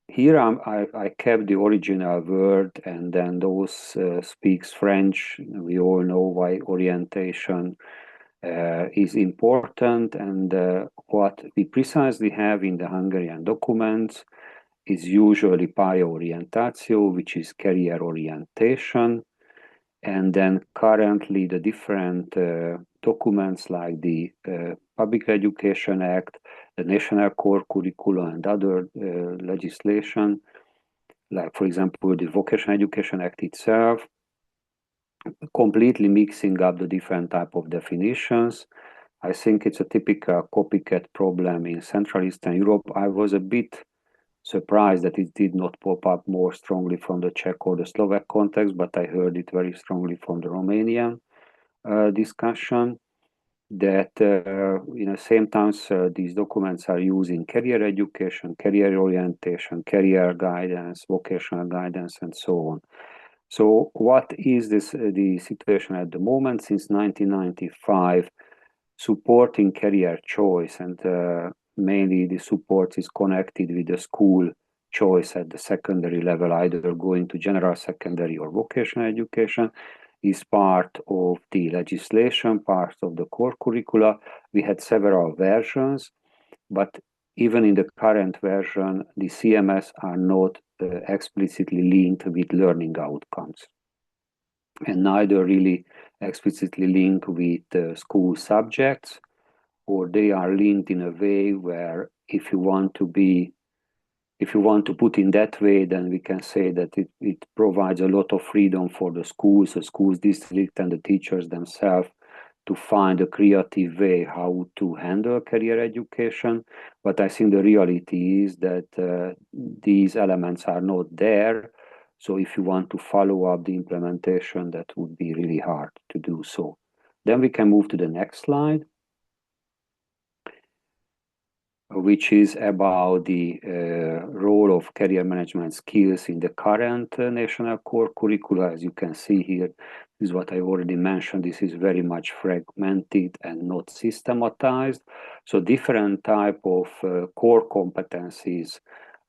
Here I kept the original word, and then those speaks French. We all know why orientation is important, and what we precisely have in the Hungarian documents is usually pályaorientáció, which is career orientation, and then currently the different documents like the Public Education Act, the National Core Curricula, and other legislation like for example, the Vocational Education Act itself, completely mixing up the different type of definitions. I think it's a typical copycat problem in Central Eastern Europe. I was a bit surprised that it did not pop up more strongly from the Czech or the Slovak context, but I heard it very strongly from the Romanian discussion, that in the same times these documents are used in career education, career orientation, career guidance, vocational guidance, and so on. So what is this the situation at the moment? Since 1995, supporting career choice, and mainly the support is connected with the school choice at the secondary level, either going to general secondary or vocational education, is part of the legislation, part of the core curricula. We had several versions, but even in the current version, the CMS are not explicitly linked with learning outcomes, and neither really explicitly linked with school subjects, or they are linked in a way where if you want to put in that way, then we can say that it provides a lot of freedom for the schools district, and the teachers themselves to find a creative way how to handle career education. But I think the reality is that these elements are not there. So if you want to follow up the implementation, that would be really hard to do so. Then we can move to the next slide, which is about the role of career management skills in the current national core curricula. As you can see here, this is what I already mentioned. This is very much fragmented and not systematized. So different type of core competencies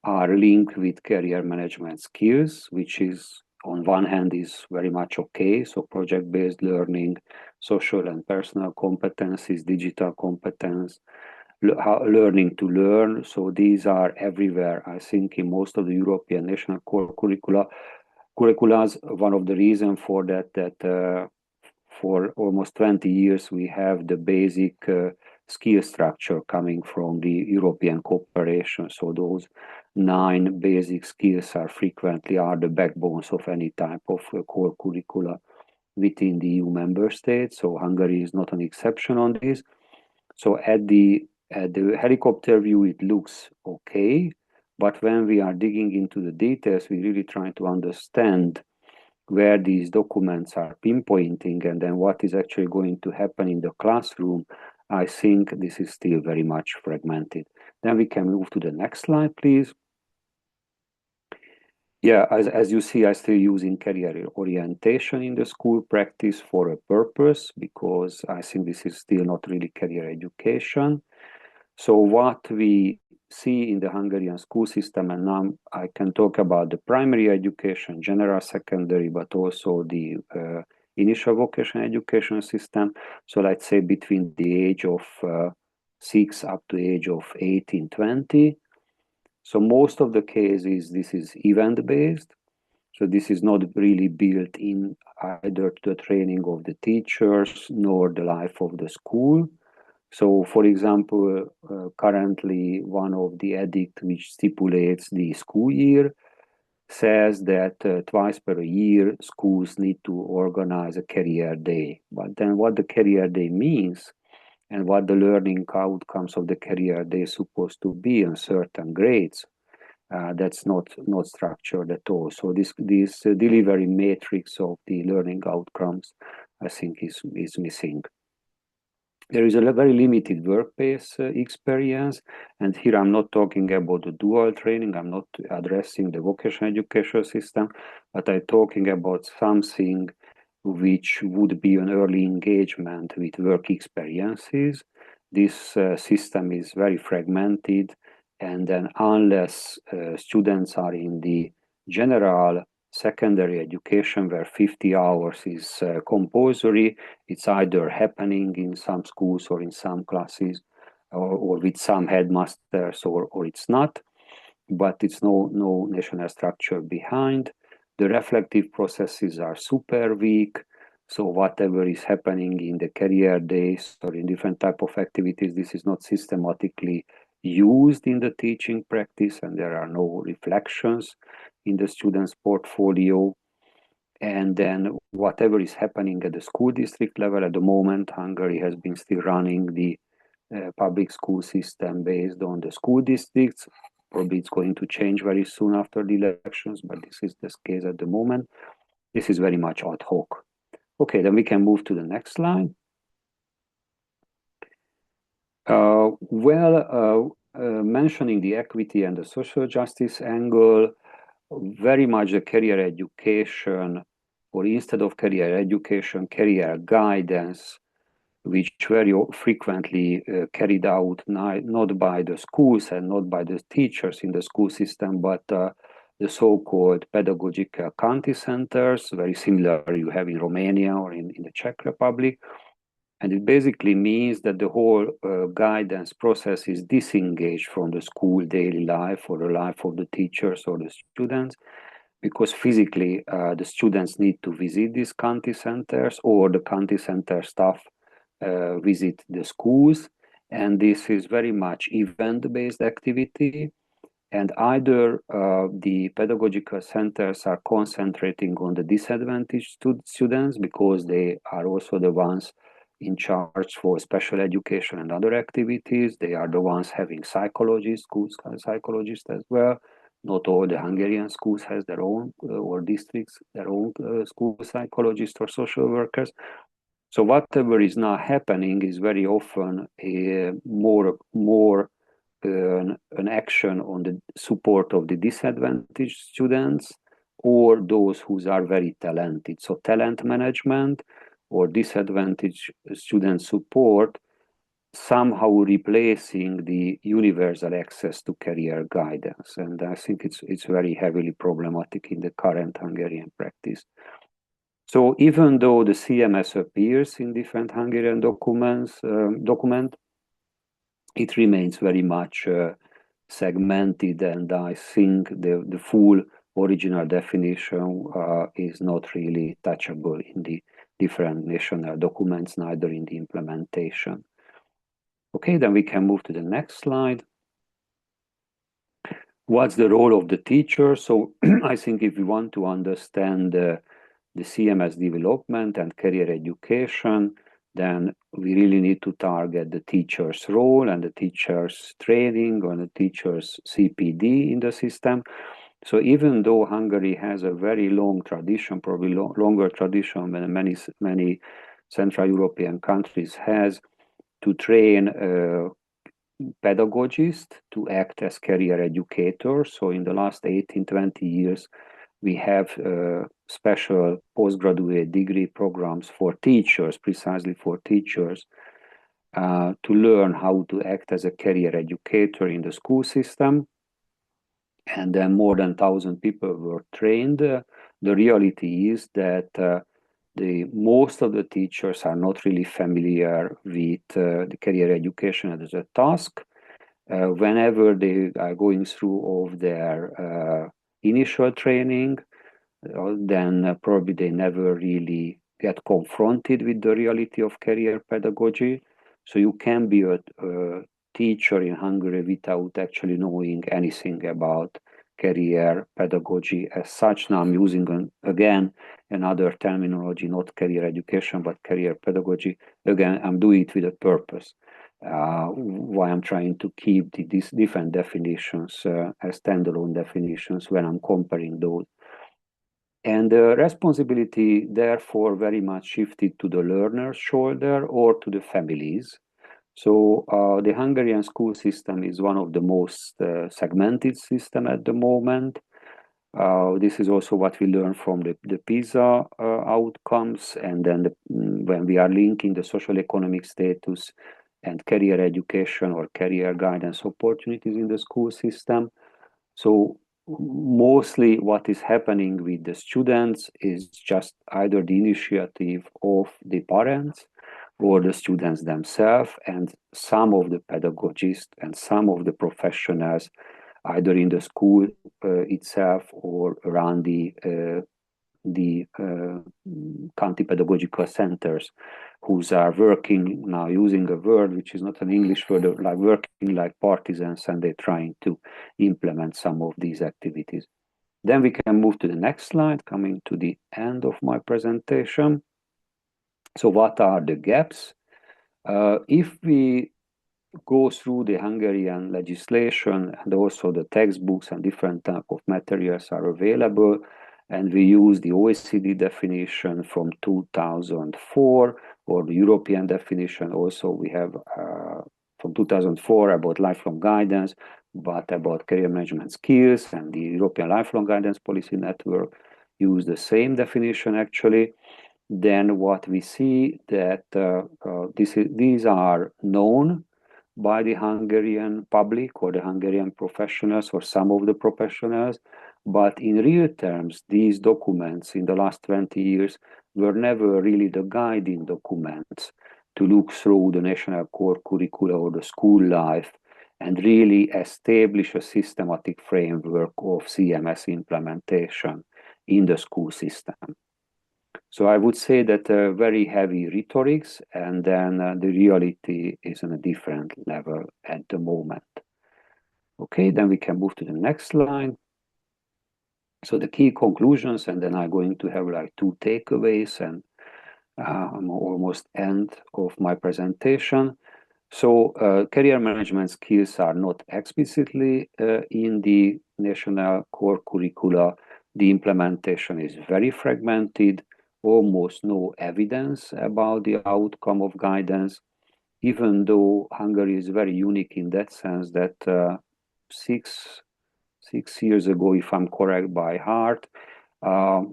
are linked with career management skills, which is on one hand is very much okay. So project-based learning, social and personal competencies, digital competence, learning to learn. So these are everywhere, I think, in most of the European national core curriculas. One of the reasons for that for almost 20 years we have the basic skill structure coming from the European cooperation. So those 9 basic skills are the backbones of any type of core curricula within the EU member states. So Hungary is not an exception on this. So at the helicopter view, it looks okay, but when we are digging into the details, we really try to understand where these documents are pinpointing and then what is actually going to happen in the classroom. I think this is still very much fragmented. Then we can move to the next slide, please. Yeah, as you see, I'm still using career orientation in the school practice for a purpose, because I think this is still not really career education. So what we see in the Hungarian school system, and now I can talk about the primary education, general secondary, but also the initial vocational education system. So let's say between the age of 6 up to age of 18, 20. So most of the cases, this is event-based. So this is not really built in either to the training of the teachers nor the life of the school. So, for example, currently one of the edicts which stipulates the school year says that twice per year schools need to organize a career day. But then what the career day means and what the learning outcomes of the career day is supposed to be in certain grades, that's not structured at all. So this delivery matrix of the learning outcomes, I think, is missing. There is a very limited work-based experience, and here I'm not talking about the dual training, I'm not addressing the vocational education system, but I'm talking about something which would be an early engagement with work experiences. This system is very fragmented, and then unless students are in the general secondary education where 50 hours is compulsory, it's either happening in some schools or in some classes or with some headmasters, or it's not, but it's no national structure behind. The reflective processes are super weak. So whatever is happening in the career days or in different type of activities, this is not systematically used in the teaching practice, and there are no reflections in the student's portfolio. And then whatever is happening at the school district level at the moment, Hungary has been still running the public school system based on the school districts. Probably it's going to change very soon after the elections, but this is the case at the moment. This is very much ad hoc. Okay, then we can move to the next slide. Mentioning the equity and the social justice angle, very much the career education, or instead of career education, career guidance, which very frequently carried out not by the schools and not by the teachers in the school system, but the so-called pedagogical county centers, very similar you have in Romania or in the Czech Republic. And it basically means that the whole guidance process is disengaged from the school daily life or the life of the teachers or the students, because physically the students need to visit these county centers, or the county center staff visit the schools. And this is very much event-based activity. And either the pedagogical centers are concentrating on the disadvantaged students because they are also the ones in charge for special education and other activities. They are the ones having psychologists, school psychologists as well. Not all the Hungarian schools has their own, or districts, their own school psychologists or social workers. So whatever is now happening is very often more an action on the support of the disadvantaged students or those who are very talented. So talent management or disadvantaged student support somehow replacing the universal access to career guidance. And I think it's very heavily problematic in the current Hungarian practice. So even though the CMS appears in different Hungarian document, it remains very much segmented, and I think the full original definition is not really touchable in the different national documents, neither in the implementation. Okay, then we can move to the next slide. What's the role of the teacher? So I think if we want to understand the CMS development and career education, then we really need to target the teacher's role and the teacher's training or the teacher's CPD in the system. So even though Hungary has a very long tradition, probably longer tradition than many Central European countries has, to train pedagogists to act as career educators. So in the last 18-20 years, we have special postgraduate degree programs for teachers, precisely for teachers, to learn how to act as a career educator in the school system. And then more than 1,000 people were trained. The reality is that most of the teachers are not really familiar with the career education as a task. Whenever they are going through all of their initial training, then probably they never really get confronted with the reality of career pedagogy. So you can be a teacher in Hungary without actually knowing anything about career pedagogy as such. Now I'm using again another terminology, not career education, but career pedagogy. Again, I'm doing it with a purpose. Why I'm trying to keep these different definitions as standalone definitions when I'm comparing those. And the responsibility, therefore, very much shifted to the learner's shoulder or to the families. So the Hungarian school system is one of the most segmented system at the moment. This is also what we learn from the PISA outcomes. And then when we are linking the social economic status and career education or career guidance opportunities in the school system. So mostly what is happening with the students is just either the initiative of the parents or the students themselves, and some of the pedagogists and some of the professionals, either in the school itself or around the the county pedagogical centers, who are working now using a word which is not an English word, like working like partisans, and they're trying to implement some of these activities. Then we can move to the next slide, coming to the end of my presentation. So what are the gaps? If we go through the Hungarian legislation, and also the textbooks and different type of materials are available, and we use the OECD definition from 2004, or the European definition. Also we have from 2004 about lifelong guidance, but about career management skills, and the European Lifelong Guidance Policy Network use the same definition actually. Then what we see that these are known by the Hungarian public or the Hungarian professionals or some of the professionals, but in real terms, these documents in the last 20 years were never really the guiding documents to look through the national core curricula or the school life and really establish a systematic framework of CMS implementation in the school system. So I would say that very heavy rhetorics, and then the reality is on a different level at the moment. Okay, then we can move to the next slide. So the key conclusions, and then I'm going to have like 2 takeaways, and I'm almost end of my presentation. So career management skills are not explicitly in the national core curricula. The implementation is very fragmented, almost no evidence about the outcome of guidance, even though Hungary is very unique in that sense that 6 years ago, if I'm correct by heart, a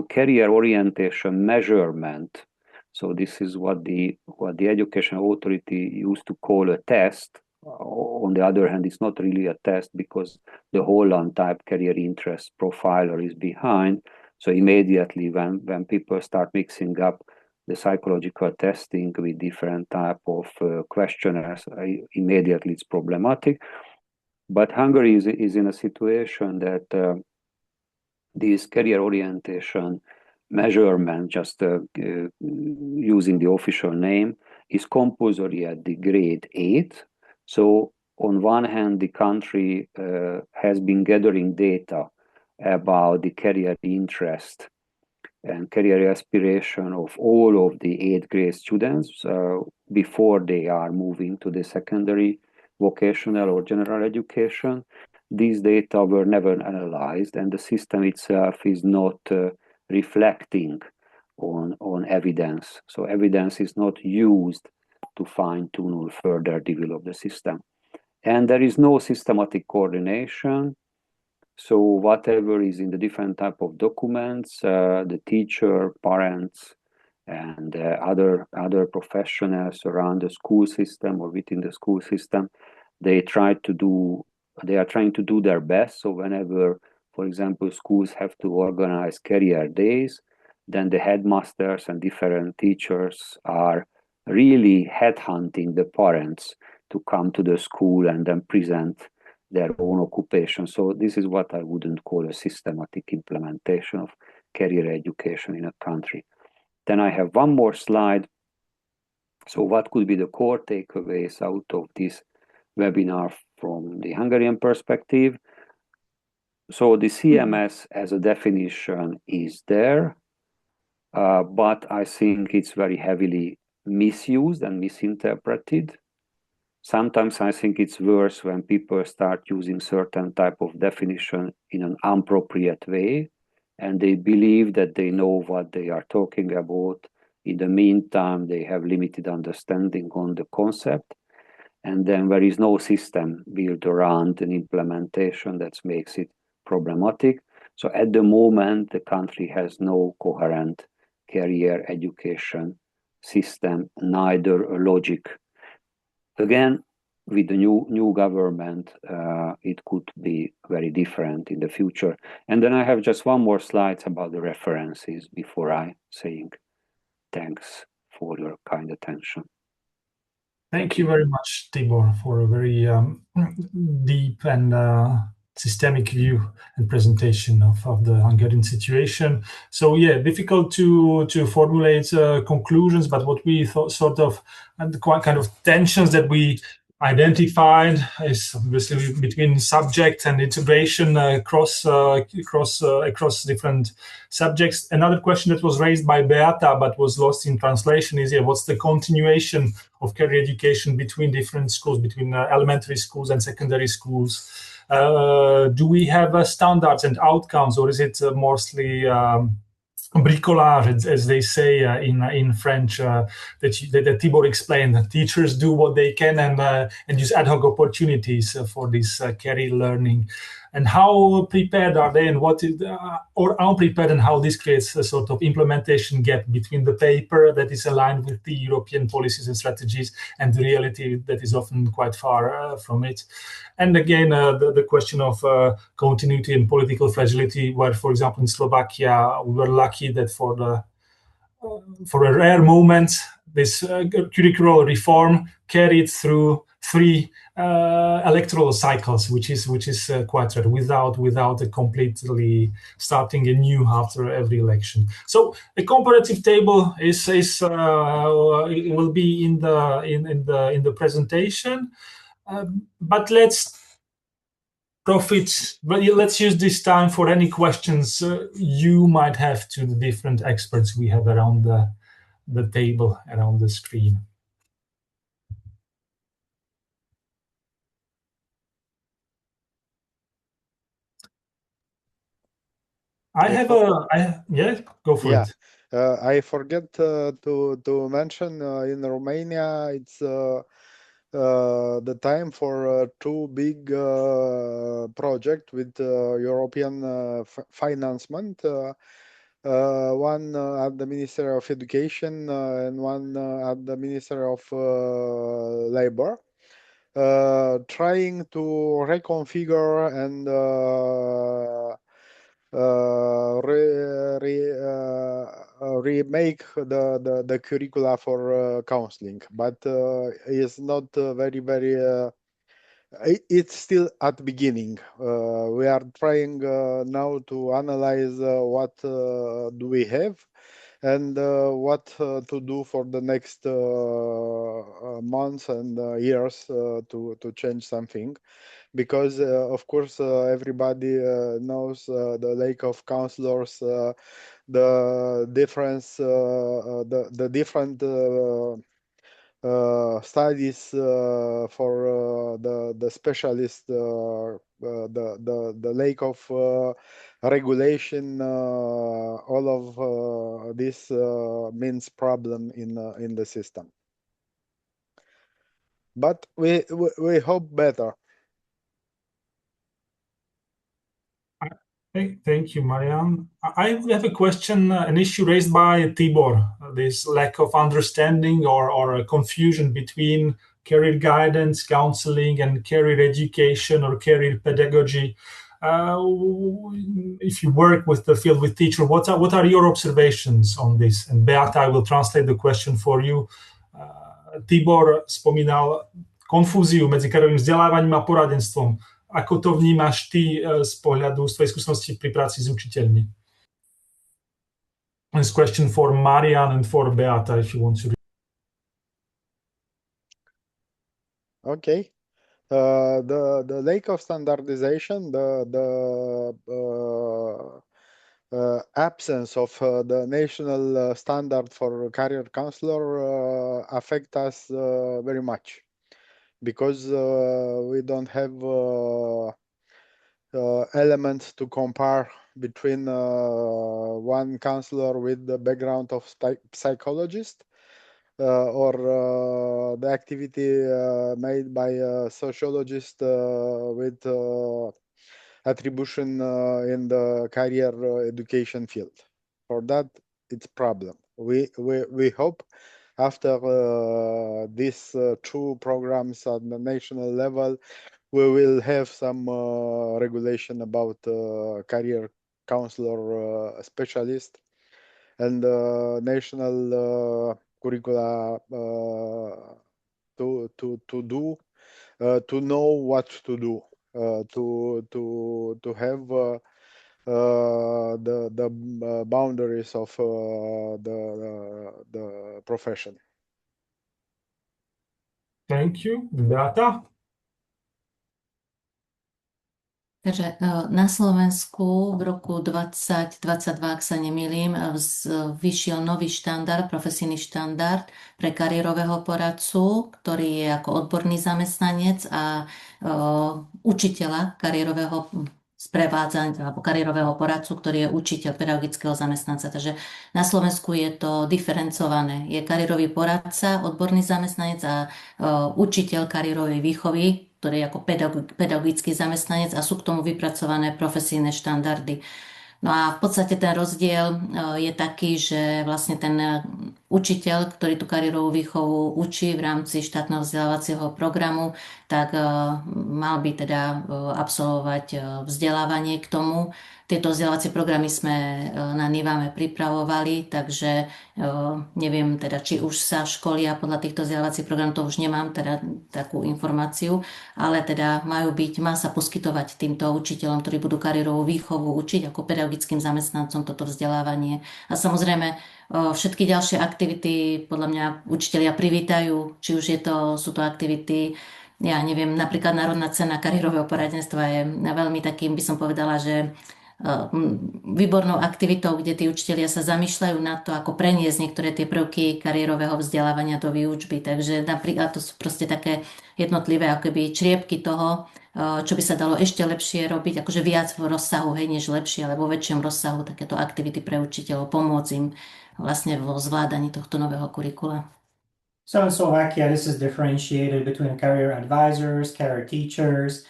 career orientation measurement. So this is what the education authority used to call a test. On the other hand, it's not really a test because the Holland type career interest profiler is behind. So immediately when people start mixing up the psychological testing with different type of questionnaires, immediately it's problematic. But Hungary is in a situation that this career orientation measurement, just using the official name, is compulsory at the grade 8. So on one hand, the country has been gathering data about the career interest and career aspiration of all of the 8th grade students before they are moving to the secondary vocational or general education. These data were never analyzed, and the system itself is not reflecting on evidence. So evidence is not used to fine-tune or further develop the system. And there is no systematic coordination. So whatever is in the different type of documents, the teacher, parents, and other professionals around the school system or within the school system, they are trying to do their best. So whenever, for example, schools have to organize career days, then the headmasters and different teachers are really headhunting the parents to come to the school and then present their own occupation. So this is what I wouldn't call a systematic implementation of career education in a country. Then I have one more slide. So what could be the core takeaways out of this webinar from the Hungarian perspective? So the CMS as a definition is there, but I think it's very heavily misused and misinterpreted. Sometimes I think it's worse when people start using certain type of definition in an inappropriate way, and they believe that they know what they are talking about. In the meantime, they have limited understanding on the concept, and then there is no system built around an implementation that makes it problematic. So at the moment, the country has no coherent career education system, neither a logic. Again, with the new government, it could be very different in the future. And then I have just one more slide about the references before I saying thanks for your kind attention. Thank you very much, Tibor, for a very deep and systemic view and presentation of the Hungarian situation. So yeah, difficult to formulate conclusions, but what we thought sort of, and the kind of tensions that we identified is obviously between subject and integration across different subjects. Another question that was raised by Beata but was lost in translation is, what's the continuation of career education between different schools, between elementary schools and secondary schools? Do we have standards and outcomes, or is it mostly bricolage, as they say in French, that Tibor explained? Teachers do what they can and use ad hoc opportunities for this career learning. And how prepared are they, and what is, or unprepared, and how this creates a sort of implementation gap between the paper that is aligned with the European policies and strategies and the reality that is often quite far from it. And again, the question of continuity and political fragility, where, for example, in Slovakia, we were lucky that for a rare moment, this curricular reform carried through 3 electoral cycles, which is quite rare, without a completely starting anew after every election. So a comparative table is it will be in the presentation, but let's use this time for any questions you might have to the different experts we have around the table, around the screen. Go for it. I forget to mention in Romania it's the time for 2 big projects with European financement. One at the Ministry of Education and one at the Ministry of Labor, trying to reconfigure and remake the curricula for counseling, but it's not very it's still at the beginning. We are trying now to analyze what do we have and what to do for the next months and years to change something, because of course everybody knows the lack of counselors, the difference, the different studies for the specialist, the lack of regulation, all of this means problem in the system. But we hope better. Thank you, Marian. I have a question, an issue raised by Tibor, this lack of understanding or a confusion between career guidance, counseling, and career education or career pedagogy. If you work with the field with teacher, what are your observations on this? And Beata, I will translate the question for you. Tibor spomínal konfúziu medzi kariérovým vzdelávaním a poradenstvom. Ako to vnímaš ty z pohľadu z tvojej skúsenosti pri práci s učiteľmi? This question for Marian and for Beata, if you want to. Okay. The lack of standardization, the absence of the national standard for career counselor affect us very much, because we don't have elements to compare between one counselor with the background of psychologist or the activity made by a sociologist with attribution in the career education field. For that, it's problem. We hope after these 2 programs at the national level, we will have some regulation about career counselor specialist and national curricula to know what to do to have the boundaries of the profession. Thank you. Beata? Takže na Slovensku v roku 2022, ak sa nemýlim, vyšiel nový štandard, profesijný štandard pre kariérového poradcu, ktorý je ako odborný zamestnanec a učiteľa kariérového sprevádzania alebo kariérového poradcu, ktorý je učiteľ pedagogického zamestnanca. Takže na Slovensku je to diferencované. Je kariérový poradca, odborný zamestnanec a učiteľ kariérovej výchovy, ktorý je ako pedagogický zamestnanec a sú k tomu vypracované profesijné štandardy. No a v podstate ten rozdiel je taký, že vlastne ten učiteľ, ktorý tú kariérovú výchovu učí v rámci štátneho vzdelávacieho programu, tak mal by teda absolvovať vzdelávanie k tomu. Tieto vzdelávacie programy sme na Nivame pripravovali, takže neviem teda, či už sa školia podľa týchto vzdelávacích programov, to už nemám teda takú informáciu, ale teda má sa poskytovať týmto učiteľom, ktorí budú kariérovú výchovu učiť ako pedagogickým zamestnancom toto vzdelávanie. A samozrejme všetky ďalšie aktivity podľa mňa učitelia privítajú, či už sú to aktivity, ja neviem, napríklad Národná cena kariérového poradenstva je veľmi takým, by som povedala, že výbornou aktivitou, kde tí učitelia sa zamýšľajú na to, ako preniesť niektoré tie prvky kariérového vzdelávania do výučby. Takže napríklad to sú proste také jednotlivé akoby čriepky toho, čo by sa dalo ešte lepšie robiť, akože viac v rozsahu, hej, než lepšie, ale vo väčšom rozsahu takéto aktivity pre učiteľov, pomôcť im vlastne vo zvládaní tohto nového kurikula. So in Slovakia, this is differentiated between career advisors, career teachers,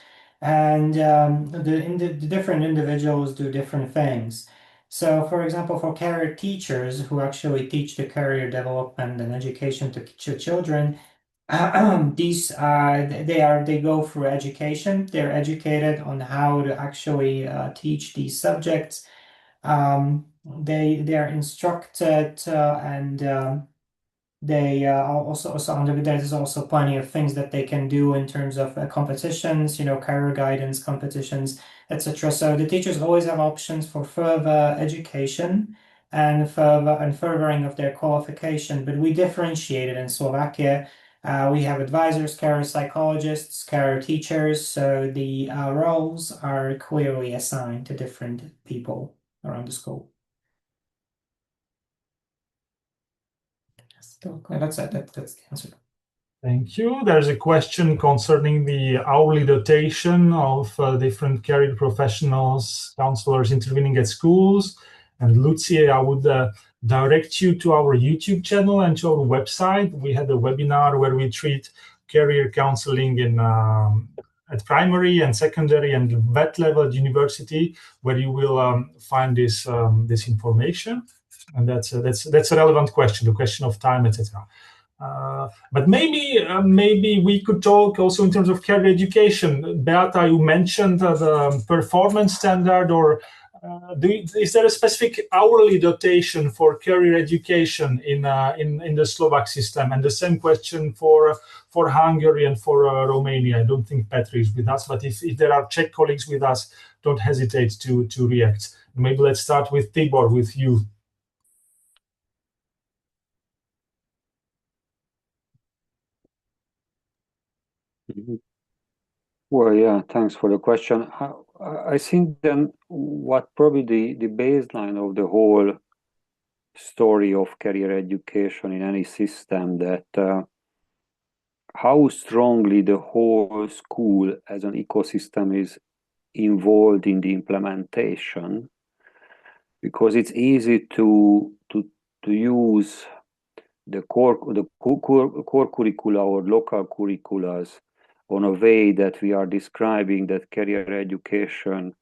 and the different individuals do different things. So, for example, for career teachers who actually teach the career development and education to children, they go through education. They're educated on how to actually teach these subjects. They are instructed and they there's also plenty of things that they can do in terms of competitions, career guidance competitions, etc. So the teachers always have options for further education and furthering of their qualification. But we differentiate it in Slovakia. We have advisors, career psychologists, career teachers. So the roles are clearly assigned to different people around the school. Yeah, that's it. That's the answer. Thank you. There's a question concerning the hourly dotation of different career professionals, counselors intervening at schools. And Lucia, I would direct you to our YouTube channel and to our website. We had a webinar where we treat career counseling at primary and secondary and vet level at university, where you will find this information. And that's a relevant question, the question of time, etc. But maybe we could talk also in terms of career education. Beata, you mentioned the performance standard, or is there a specific hourly dotation for career education in the Slovak system? And the same question for Hungary and for Romania. I don't think Petr is with us, but if there are Czech colleagues with us, don't hesitate to react. Maybe let's start with Tibor, with you. Well, yeah, thanks for the question. I think then what probably the baseline of the whole story of career education in any system, that how strongly the whole school as an ecosystem is involved in the implementation, because it's easy to use the core curricula or local curriculas on a way that we are describing that career education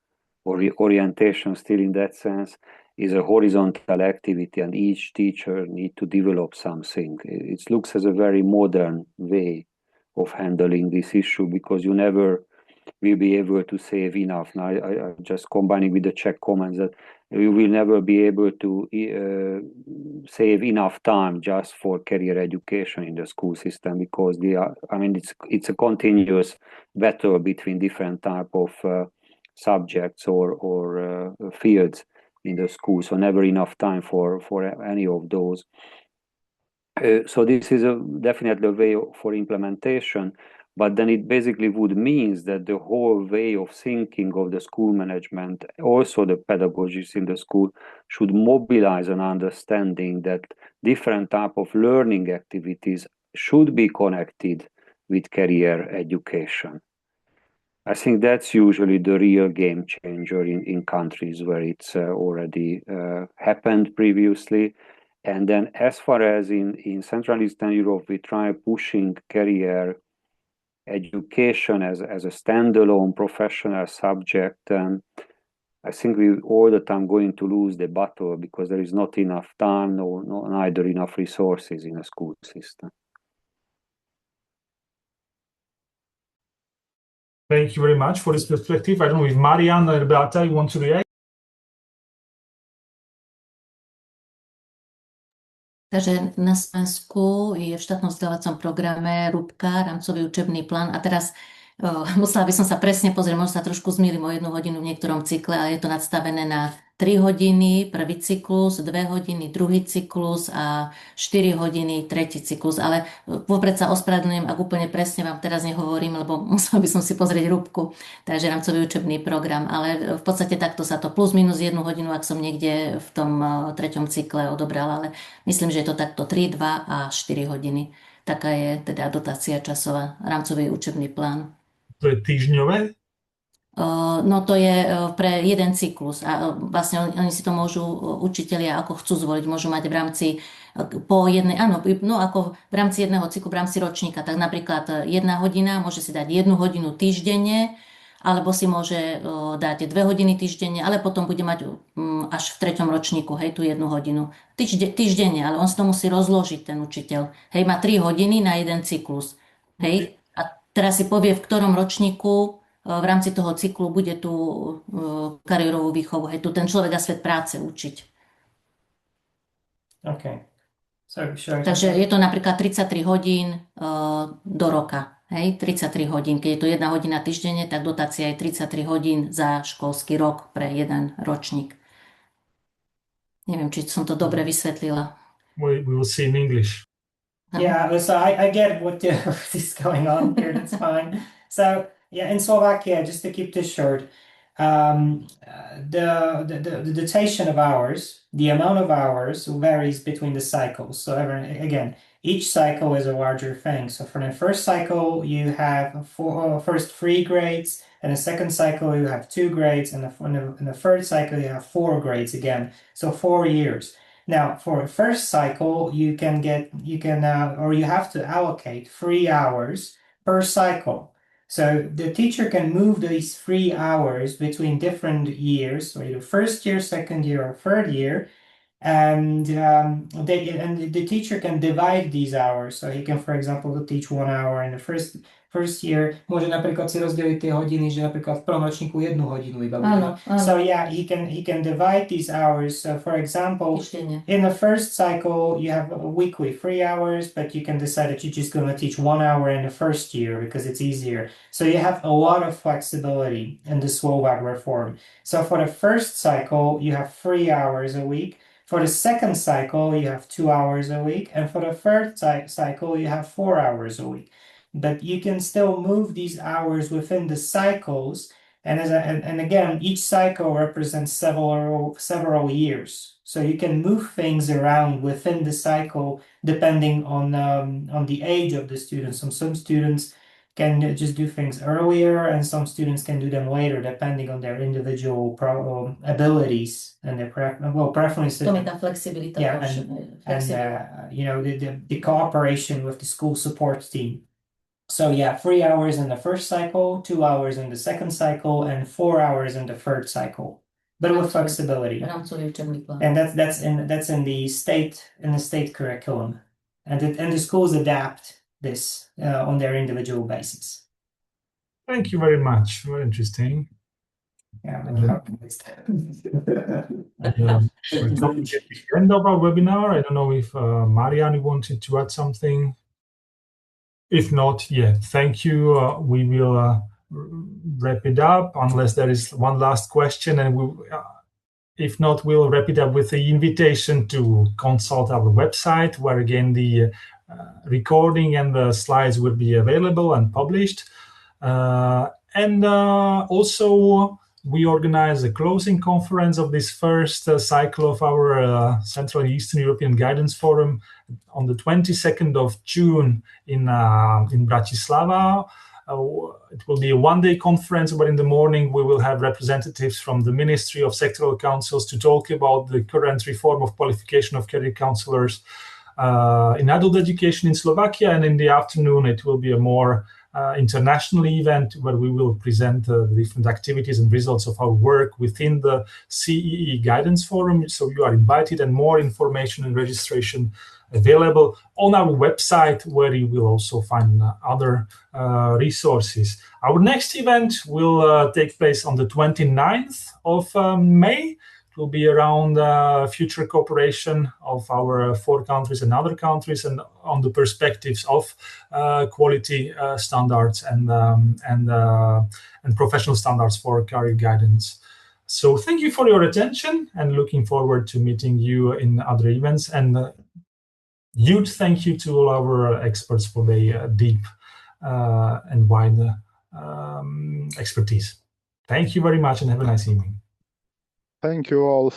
or orientation, still in that sense, is a horizontal activity and each teacher needs to develop something. It looks as a very modern way of handling this issue, because you never will be able to save enough. Now, I just combining with the Czech comments that you will never be able to save enough time just for career education in the school system, because it's a continuous battle between different type of subjects or fields in the school, so never enough time for any of those. So this is definitely a way for implementation, but then it basically would mean that the whole way of thinking of the school management, also the pedagogists in the school, should mobilize an understanding that different type of learning activities should be connected with career education. I think that's usually the real game changer in countries where it's already happened previously. And then as far as in Central Eastern Europe, we try pushing career education as a standalone professional subject. I think we all the time going to lose the battle because there is not enough time, neither enough resources in a school system. Thank you very much for this perspective. I don't know if Marian or Beata, you want to react? Takže na Slovensku je v štátnom vzdelávacom programe RUPKA, rámcový učebný plán. A teraz musela by som sa presne pozrieť, možno sa trošku zmýlim o 1 hodinu v niektorom cykle, ale je to nadstavené na 3 hodiny prvý cyklus, 2 hodiny druhý cyklus a 4 hodiny tretí cyklus. Ale vôbec sa ospravedlňujem, ak úplne presne vám teraz nehovorím, lebo musela by som si pozrieť RUPKu, takže rámcový učebný program. Ale v podstate takto sa to plus minus 1 hodinu, ak som niekde v tom 3. cykle odobrala, ale myslím, že je to takto 3, 2 a 4 hodiny. Taká je teda dotácia časová, rámcový učebný plán. To je týždňové? No to je pre jeden cyklus a vlastne oni si to môžu učitelia ako chcú zvoliť, môžu mať v rámci po jednej, áno, no ako v rámci jedného cyklu, v rámci ročníka, tak napríklad 1 hodina, môže si dať 1 hodinu týždenne, alebo si môže dať 2 hodiny týždenne, ale potom bude mať až v 3. ročníku, hej, tú 1 hodinu týždenne, ale on si to musí rozložiť, ten učiteľ. Hej, má 3 hodiny na jeden cyklus, hej, a teraz si povie, v ktorom ročníku v rámci toho cyklu bude tú kariérovú výchovu, hej, tu ten človek a svet práce učiť. Okay. Sure. Takže je to napríklad 33 hodín do roka, hej, 33 hodín. Keď je to 1 hodina týždenne, tak dotácia je 33 hodín za školský rok pre jeden ročník. Neviem, či som to dobre vysvetlila. We will see in English. Yeah, so I get what is going on here, that's fine. So yeah, in Slovakia, just to keep this short, the dotation of hours, the amount of hours varies between the cycles. So again, each cycle is a larger thing. So for the first cycle, you have first 3 grades, and the second cycle you have 2 grades, and in the third cycle you have 4 grades again. So 4 years. Now, for a first cycle, you have to allocate 3 hours per cycle. So the teacher can move these 3 hours between different years, so either first year, second year, or third year, and the teacher can divide these hours. So he can, for example, teach 1 hour in the first year. Môže napríklad si rozdeliť tie hodiny, že napríklad v prvom ročníku 1 hodinu iba bude. So yeah, he can divide these hours. So for example, in the first cycle, you have weekly 3 hours, but you can decide that you're just going to teach 1 hour in the first year because it's easier. So you have a lot of flexibility in the Slovak reform. So for the first cycle, you have 3 hours a week. For the second cycle, you have 2 hours a week. And for the third cycle, you have 4 hours a week. But you can still move these hours within the cycles, and again, each cycle represents several years. So you can move things around within the cycle depending on the age of the students. Some students can just do things earlier, and some students can do them later, depending on their individual abilities and their preferences. To tá flexibilita. Yeah, and the cooperation with the school support team. So yeah, 3 hours in the first cycle, 2 hours in the second cycle, and 4 hours in the third cycle, but with flexibility. And that's in the state curriculum, and the schools adapt this on their individual basis. Thank you very much. Very interesting. Yeah, We're coming at the end of our webinar. I don't know if Marianne wanted to add something. If not, yeah, thank you. We will wrap it up unless there is one last question, and if not, we'll wrap it up with the invitation to consult our website, where again the recording and the slides will be available and published. And also, we organize a closing conference of this first cycle of our Central and Eastern European Guidance Forum on the 22nd of June in Bratislava. It will be a one-day conference, but in the morning we will have representatives from the Ministry of Sectoral Councils to talk about the current reform of qualification of career counsellors in adult education in Slovakia, and in the afternoon it will be a more international event where we will present the different activities and results of our work within the CEE Guidance Forum. So you are invited, and more information and registration available on our website, where you will also find other resources. Our next event will take place on the 29th of May. It will be around future cooperation of our 4 countries and other countries, and on the perspectives of quality standards and professional standards for career guidance. So thank you for your attention, and looking forward to meeting you in other events. And huge thank you to all our experts for their deep and wide expertise. Thank you very much, and have a nice evening. Thank you all.